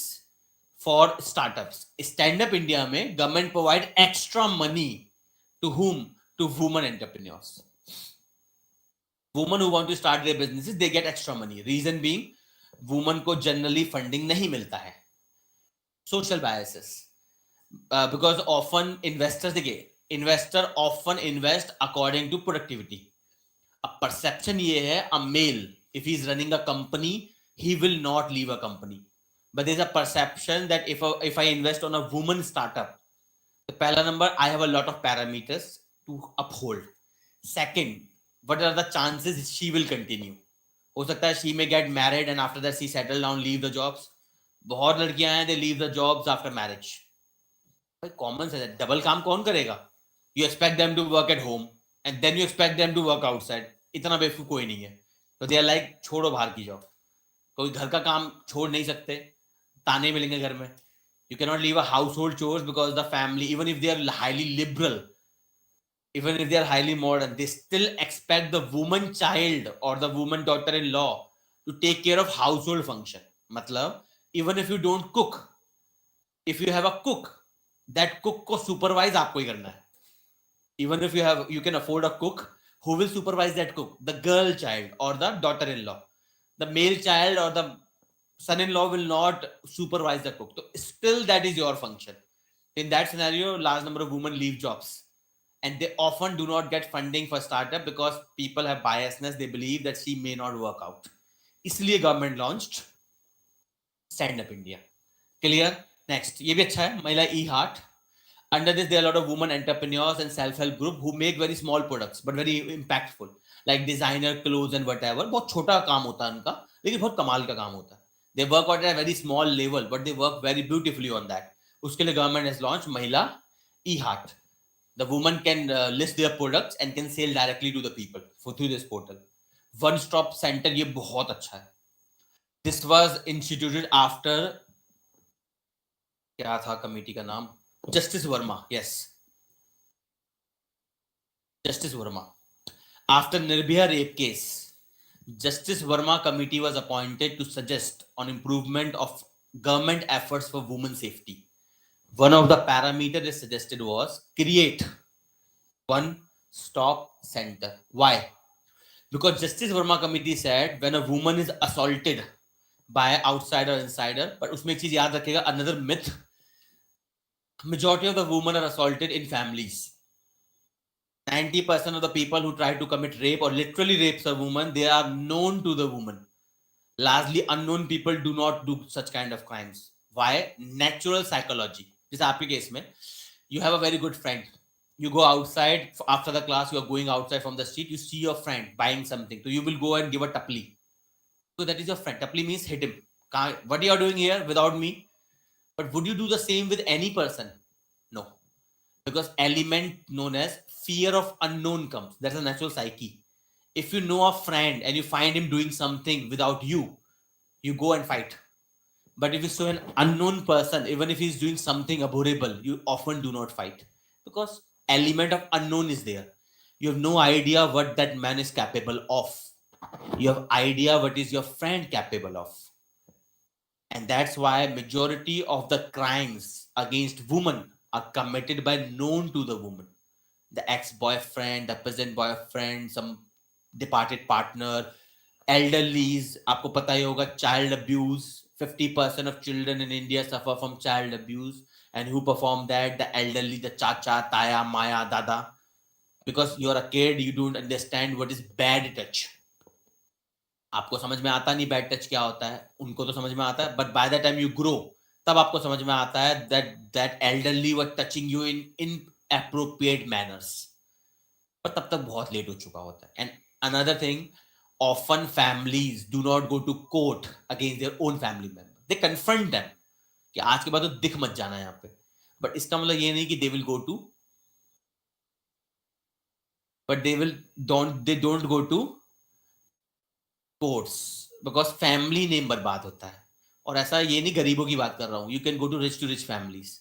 A: for startups. Stand Up India में government provide extra money to whom? To women entrepreneurs. Women who want to start their businesses, they get extra money. Reason being, women को generally funding नहीं मिलता है. Social biases. Because often investors, देखिए, investor often invest according to productivity. अब perception ये है, a male, if he is running a company, he will not leave a company. But there's a perception that if I invest on a woman startup, the pehla number, I have a lot of parameters to uphold. Second, what are the chances she will continue? हो सकता है she may get married and after that she settle down, leave the jobs. बहुत लड़कियां हैं, they leave the jobs after marriage. भाई common है, double काम कौन करेगा? You expect them to work at home and then you expect them to work outside. इतना बेवकूफ कोई नहीं है. तो they are like, छोड़ो बाहर की जॉब. कोई घर का काम छोड़ नहीं सकते, ताने मिलेंगे घर में. You cannot leave a household chores because the family, even if they are highly liberal, even if they are highly modern, they still expect the woman child or the woman daughter-in-law to take care of household function. मतलब, even if you don't cook, if you have a cook, that cook को supervise आपको ही करना है. Even if you can afford a cook, who will supervise that cook? The girl child or the daughter-in-law. The male child or the son-in-law will not supervise the cook. So still that is your function. In that scenario, large number of women leave jobs. and they often do not get funding for startup because people have biasness. They believe that she may not work out. इसलिए government launched Stand Up India. Clear? Next, ये भी अच्छा है, महिला e-heart. Under this, there are a lot of women entrepreneurs and self-help group who make very small products but very impactful, like designer clothes and whatever. बहुत छोटा काम होता है उनका, लेकिन बहुत कमाल का काम होता है. They work at a very small level, but they work very beautifully on that. उसके लिए government has launched महिला e-heart. The woman can list their products and can sell directly to the people through this portal. One stop center, ये बहुत अच्छा है. This was instituted after, क्या था committee का नाम? Justice Verma, yes. Justice Verma. After Nirbhaya rape case, Justice Verma committee was appointed to suggest on improvement of government efforts for women's safety. One of the parameters they suggested was create one stop center. Why? Because Justice Verma committee said when a woman is assaulted by an outsider or insider, but उसमें एक चीज याद रखिएगा, another myth. Majority of the women are assaulted in families. 90% of the people who try to commit rape or literally rapes a woman, they are known to the woman. Largely unknown people do not do such kind of crimes. Why? Natural psychology. This आपके case में, you have a very good friend. You go outside after the class, you are going outside from the street, you see your friend buying something. So you will go and give a tapli. So that is your friend. Tapli means hit him. What you are doing here without me? But would you do the same with any person? No. Because element known as fear of unknown comes. That's a natural psyche. If you know a friend and you find him doing something without you, you go and fight. But if you saw an unknown person, even if he's doing something abhorrible, you often do not fight. Because element of unknown is there. You have no idea what that man is capable of. You have idea what is your friend capable of. And that's why majority of the crimes against women are committed by known to the woman. The ex-boyfriend, the present boyfriend, some departed partner, elderlies. आपको पता ही होगा child abuse. 50% of children in India suffer from child abuse. And who perform that? The elderly, the chacha, taya, maya, dada. Because you're a kid, you don't understand what is bad touch. आपको समझ में आता नहीं bad touch क्या होता है, उनको तो समझ में आता है, but by the time you grow तब आपको समझ में आता है that elderly were touching you in inappropriate manners. पर तब तक बहुत लेट हो चुका होता है. And another thing, often families do not go to court against their own family member. They confront them कि आज के बाद तो दिख मत जाना यहाँ पे. बट इसका मतलब ये नहीं कि they will go to, but they don't go to courts because family name बर्बाद होता है. और ऐसा ये नहीं गरीबों की बात कर रहा हूं. You can go to rich families.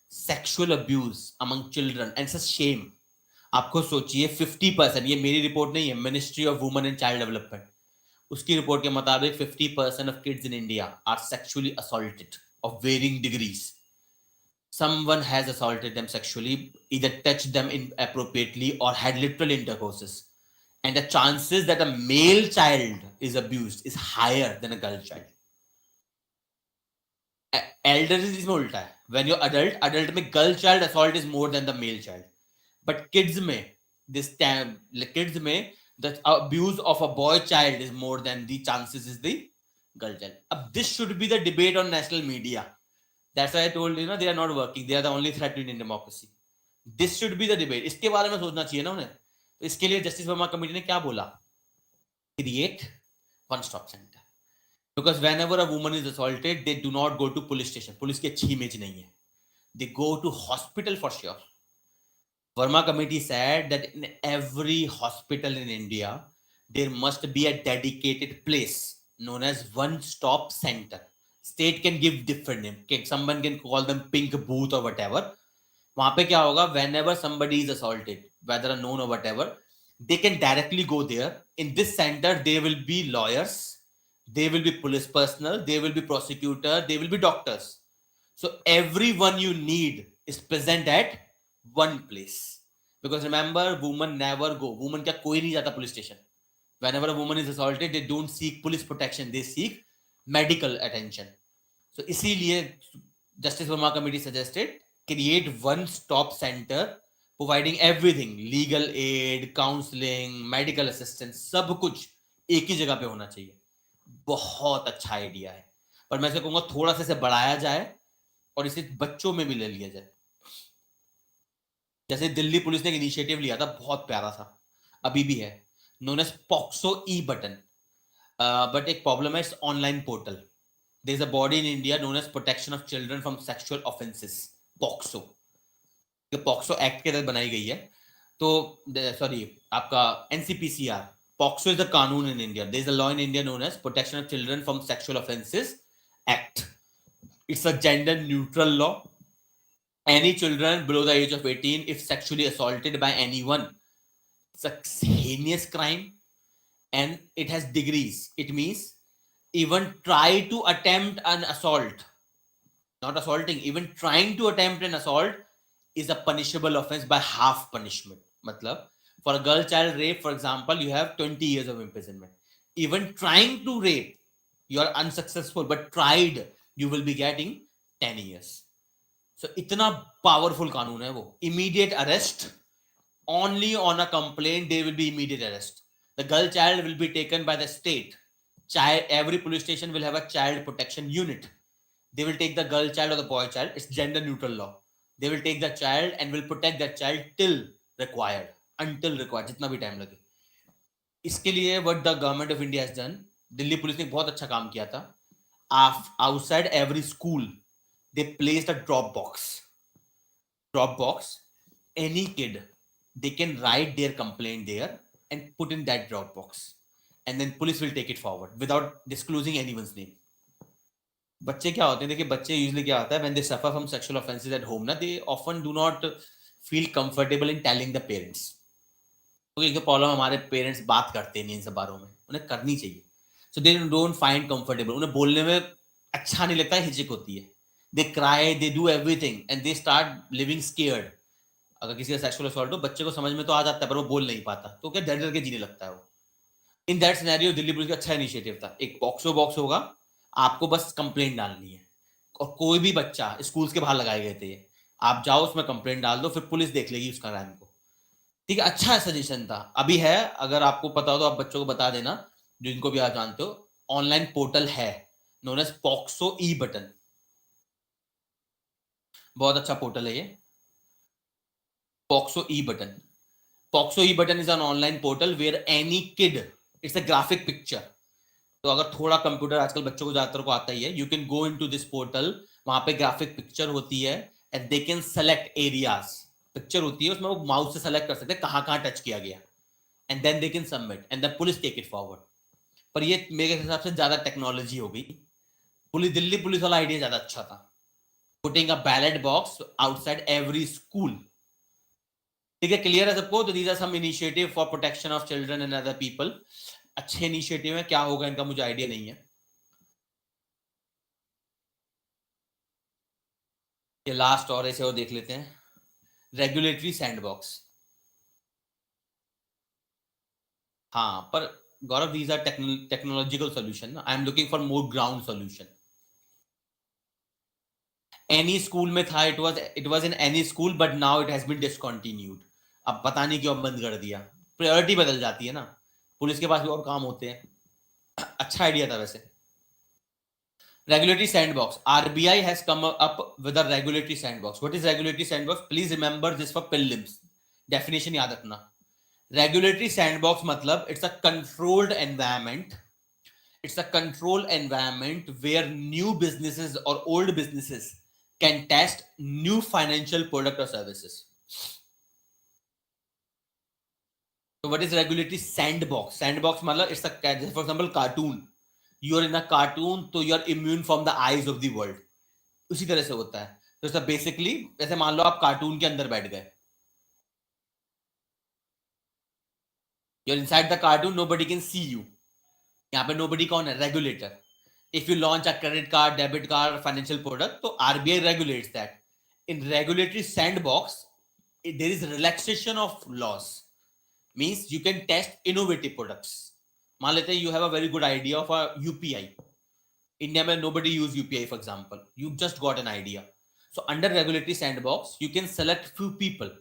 A: Sexual abuse among children and such shame. आपको सोचिए 50%, ये मेरी रिपोर्ट नहीं है, ministry of women and child development, उसकी रिपोर्ट के मुताबिक 50% of kids in India are sexually assaulted of varying degrees. Someone has assaulted them sexually, either touched them inappropriately or had literal intercourses. And the chances that a male child is abused is higher than a girl child. Elderly में उल्टा है. When you're adult में girl child assault is more than the male child. But kids में the abuse of a boy child is more than the chances is the girl child. This should be the debate on national media. That's why I told you, they are not working. They are the only threat to Indian democracy. This should be the debate. इसके बारे में सोचना चाहिए ना उन्हें. तो इसके लिए जस्टिस वर्मा कमेटी ने क्या बोला? Create one stop center. Because whenever a woman is assaulted, they do not go to police station. Police की अच्छी इमेज नहीं है. They go to hospital for sure. Verma committee said that in every hospital in India, there must be a dedicated place known as one stop center. State can give different name. Someone can call them pink booth or whatever. वहां पे क्या होगा? Whenever somebody is assaulted, whether unknown or whatever, they can directly go there. In this center, there will be lawyers, there will be police personnel, there will be prosecutor, there will be doctors. So everyone you need is present at one place. Because remember, women never go. Women क्या कोई नहीं जाता police station. Whenever a woman is assaulted, they don't seek police protection. They seek medical attention. So इसीलिए Justice Verma committee suggested create one stop center providing everything, legal aid, counselling, medical assistance, सब कुछ एक ही जगह पे होना चाहिए। बहुत अच्छा आइडिया है, पर मैं कहूंगा थोड़ा सा इसे बढ़ाया जाए और इसे बच्चों में भी ले लिया जाए। जैसे दिल्ली पुलिस ने एक इनिशिएटिव लिया था, बहुत प्यारा था, अभी भी है, known as POCSO e button. But एक प्रॉब्लम है, it's online portal. There is a body in India known as protection of children from sexual offences, POCSO. ये पॉक्सो एक्ट के तहत बनाई गई है। तो सॉरी, आपका NCPCR, POCSO is the kanoon in India. There is a law in India known as protection of children from sexual offences act. It's a gender neutral law. Any children below the age of 18, if sexually assaulted by anyone, it's a heinous crime and it has degrees. It means even try to attempt an assault, not assaulting, even trying to attempt an assault is a punishable offense by half punishment. Matlab, for a girl child rape, for example, you have 20 years of imprisonment. Even trying to rape, you are unsuccessful, but tried, you will be getting 10 years. So इतना powerful कानून है वो। Immediate arrest, only on a complaint there will be immediate arrest. The girl child will be taken by the state. Every police station will have a child protection unit. They will take the girl child or the boy child. It's gender neutral law. They will take the child and will protect that child till required, until required, जितना भी time लगे। इसके लिए what the government of India has done, Delhi police ने बहुत अच्छा काम किया था। Outside every school, they placed a drop box. Any kid, they can write their complaint there and put in that drop box, and then police will take it forward without disclosing anyone's name. बच्चे क्या होते हैं, देखिए बच्चे usually क्या होता है, when they suffer from sexual offenses at home ना, they often do not feel comfortable in telling the parents. क्योंकि प्रॉब्लम, हमारे पेरेंट्स बात करते नहीं इन सब बारों में, उन्हें करनी चाहिए। सो दे डोंट फाइंड कंफर्टेबल, उन्हें बोलने में अच्छा नहीं लगता है, हिचक होती है। दे cry, they do everything and they start living scared. अगर किसी का सेक्सुअल असॉल्ट हो, बच्चे को समझ में तो आ जाता है पर वो बोल नहीं पाता, तो क्या डर डर के जीने लगता है वो। In that scenario Delhi police का अच्छा इनिशिएटिव था, एक पॉक्सो बॉक्स होगा, आपको बस कंप्लेंट डालनी है, और कोई भी बच्चा, स्कूल्स के बाहर लगाए गए थे, आप जाओ उसमें कंप्लेंट डाल दो, फिर पुलिस देख लेगी उसका रैंक को। ठीक है, अच्छा सजेशन था, अभी है, अगर आपको पता हो तो आप बच्चों को बता देना, जो इनको भी आप जानते हो। ऑनलाइन पोर्टल है known as POCSO e button, बहुत अच्छा पोर्टल है ये, POCSO e button. Poxo e-button is an online portal where any kid, it's a graphic picture. तो अगर थोड़ा कंप्यूटर आजकल बच्चों को ज्यादातर को आता ही है, you can go into this portal, वहां पे ग्राफिक पिक्चर होती है and they can select areas. Picture होती है, उसमें वो माउस से सेलेक्ट कर सकते हैं कहां कहां टच किया गया, and then they can submit and the police take it forward. पर ये मेरे हिसाब से ज्यादा टेक्नोलॉजी हो गई। दिल्ली पुलिस वाला आइडिया ज्यादा अच्छा था, putting a ballot box outside every school. ठीक है, क्लियर है सबको? तो these are some initiative for protection of children and other people. अच्छे इनिशिएटिव है, क्या होगा इनका मुझे आइडिया नहीं है। ये लास्ट और ऐसे और देख लेते हैं, रेगुलेटरी सैंडबॉक्स। हाँ, पर Gaurav, these are technological solution, I am looking for more ground solution. Any school में था, it was in any school, but now it has been discontinued. अब पता नहीं क्यों बंद कर दिया, प्रायोरिटी बदल जाती है ना, पुलिस के पास भी और काम होते हैं। अच्छा आइडिया था वैसे। Regulatory sandbox. RBI has come up with a regulatory sandbox. What is regulatory sandbox? Please remember this for prelims. Definition याद रखना. Regulatory sandbox मतलब it's a controlled environment. It's a controlled environment where new businesses or old businesses can test new financial product or services. So what is regulatory sandbox? Sandbox मतलब it's a, for example, cartoon. You are in a cartoon, तो you are immune from the eyes of the world. उसी तरह से होता है। तो सब basically, जैसे मान लो आप कार्टून के अंदर बैठ गए, you're inside the cartoon, nobody can see you. यहाँ पे nobody कौन है? Regulator. If you launch a credit card, debit card, financial product, तो RBI regulates that. In regulatory sandbox, there is relaxation of laws. Means you can test innovative products. मान लेते हैं you have a very good idea of a UPI. India में nobody use UPI, for example. You just got an idea. So under regulatory sandbox, you can select few people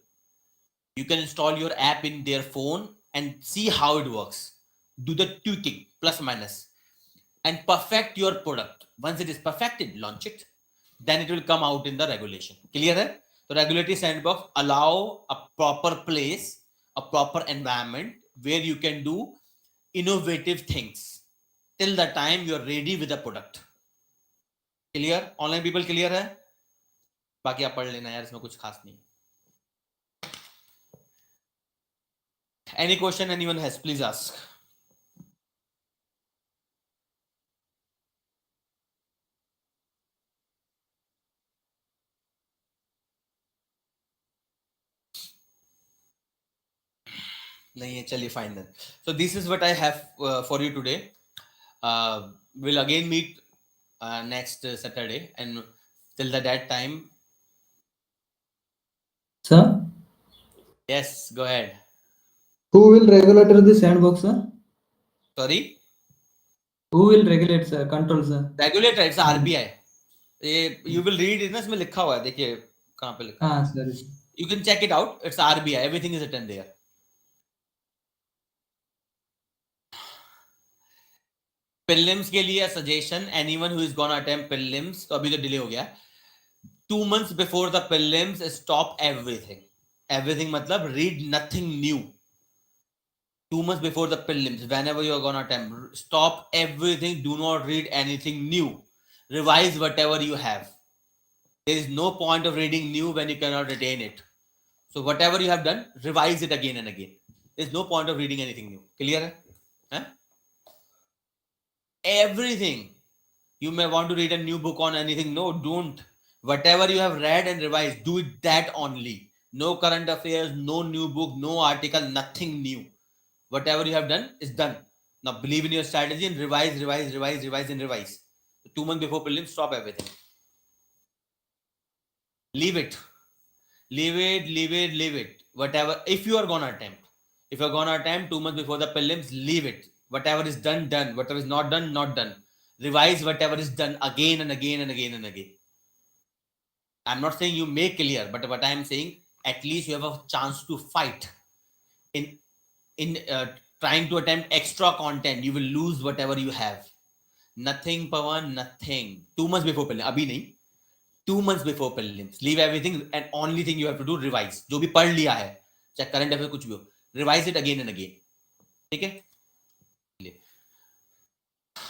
A: You can install your app in their phone and see how it works. Do the tweaking, plus minus, and perfect your product. Once it is perfected, launch it. Then it will come out in the regulation. Clear hai? So regulatory sandbox allow a proper place, a proper environment where you can do innovative things till the time you are ready with the product. Clear? Online people clear hai? बाकी आप पढ़ लेना यार, इसमें कुछ खास नहीं. Any question anyone has, please ask. नहीं है, चलिए fine then. So this is what I have for you today. We'll again meet next Saturday, and till that time.
B: Sir,
A: Yes, go ahead.
B: who will regulate the sandbox, sir?
A: Sorry?
B: Who will regulate, sir? Control, sir?
A: Regulator, it's RBI. You will read it, ना इसमें लिखा हुआ है, देखिए कहाँ पे लिखा है.
B: हाँ sir.
A: You can check it out. It's RBI. Everything is written there. Prelims के लिए suggestion, anyone who is gonna attempt prelims, तो अभी तो delay हो गया. 2 months before the prelims, stop everything. Everything मतलब read nothing new. 2 months before the prelims, whenever you are gonna attempt, stop everything. Do not read anything new. Revise whatever you have. There is no point of reading new when you cannot retain it. So whatever you have done, revise it again and again. There's no point of reading anything new. Clear? Huh? Everything. You may want to read a new book on anything. No, don't. Whatever you have read and revised, do it that only. No current affairs, no new book, no article, nothing new. Whatever you have done is done. Now believe in your strategy and revise, revise, revise, revise, and revise. 2 months before prelims, stop everything. Leave it. Leave it, leave it, leave it. Whatever, if you are gonna attempt. If you're gonna attempt 2 months before the prelims, leave it. Whatever is done, done. Whatever is not done, not done. Revise whatever is done again and again and again and again. I'm not saying you may clear, but what I'm saying, at least you have a chance to fight. In trying to attempt extra content, you will lose whatever you have. Nothing, Pawan, nothing. 2 months before prelims, abhi nahi. 2 months before prelims, leave everything, and only thing you have to do, revise. जो भी पढ़ लिया है, चाहे current affairs कुछ भी हो, revise it again and again. ठीक है?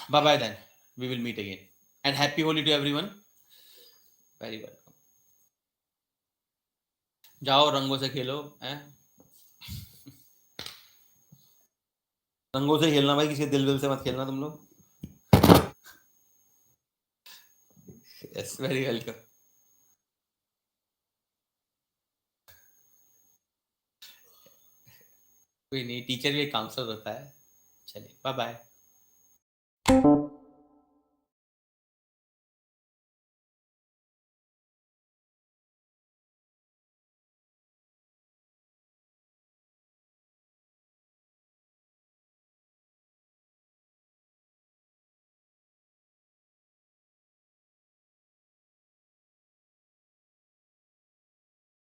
A: Bye bye then. We will meet again. And happy Holi to everyone. Very welcome. जाओ रंगों से खेलो, हैं? रंगों से खेलना भाई, किसी दिल से मत खेलना तुम लोग. Yes, very welcome. कोई नहीं, टीचर भी एक काउंसलर होता है. चलिए, बाय बाय.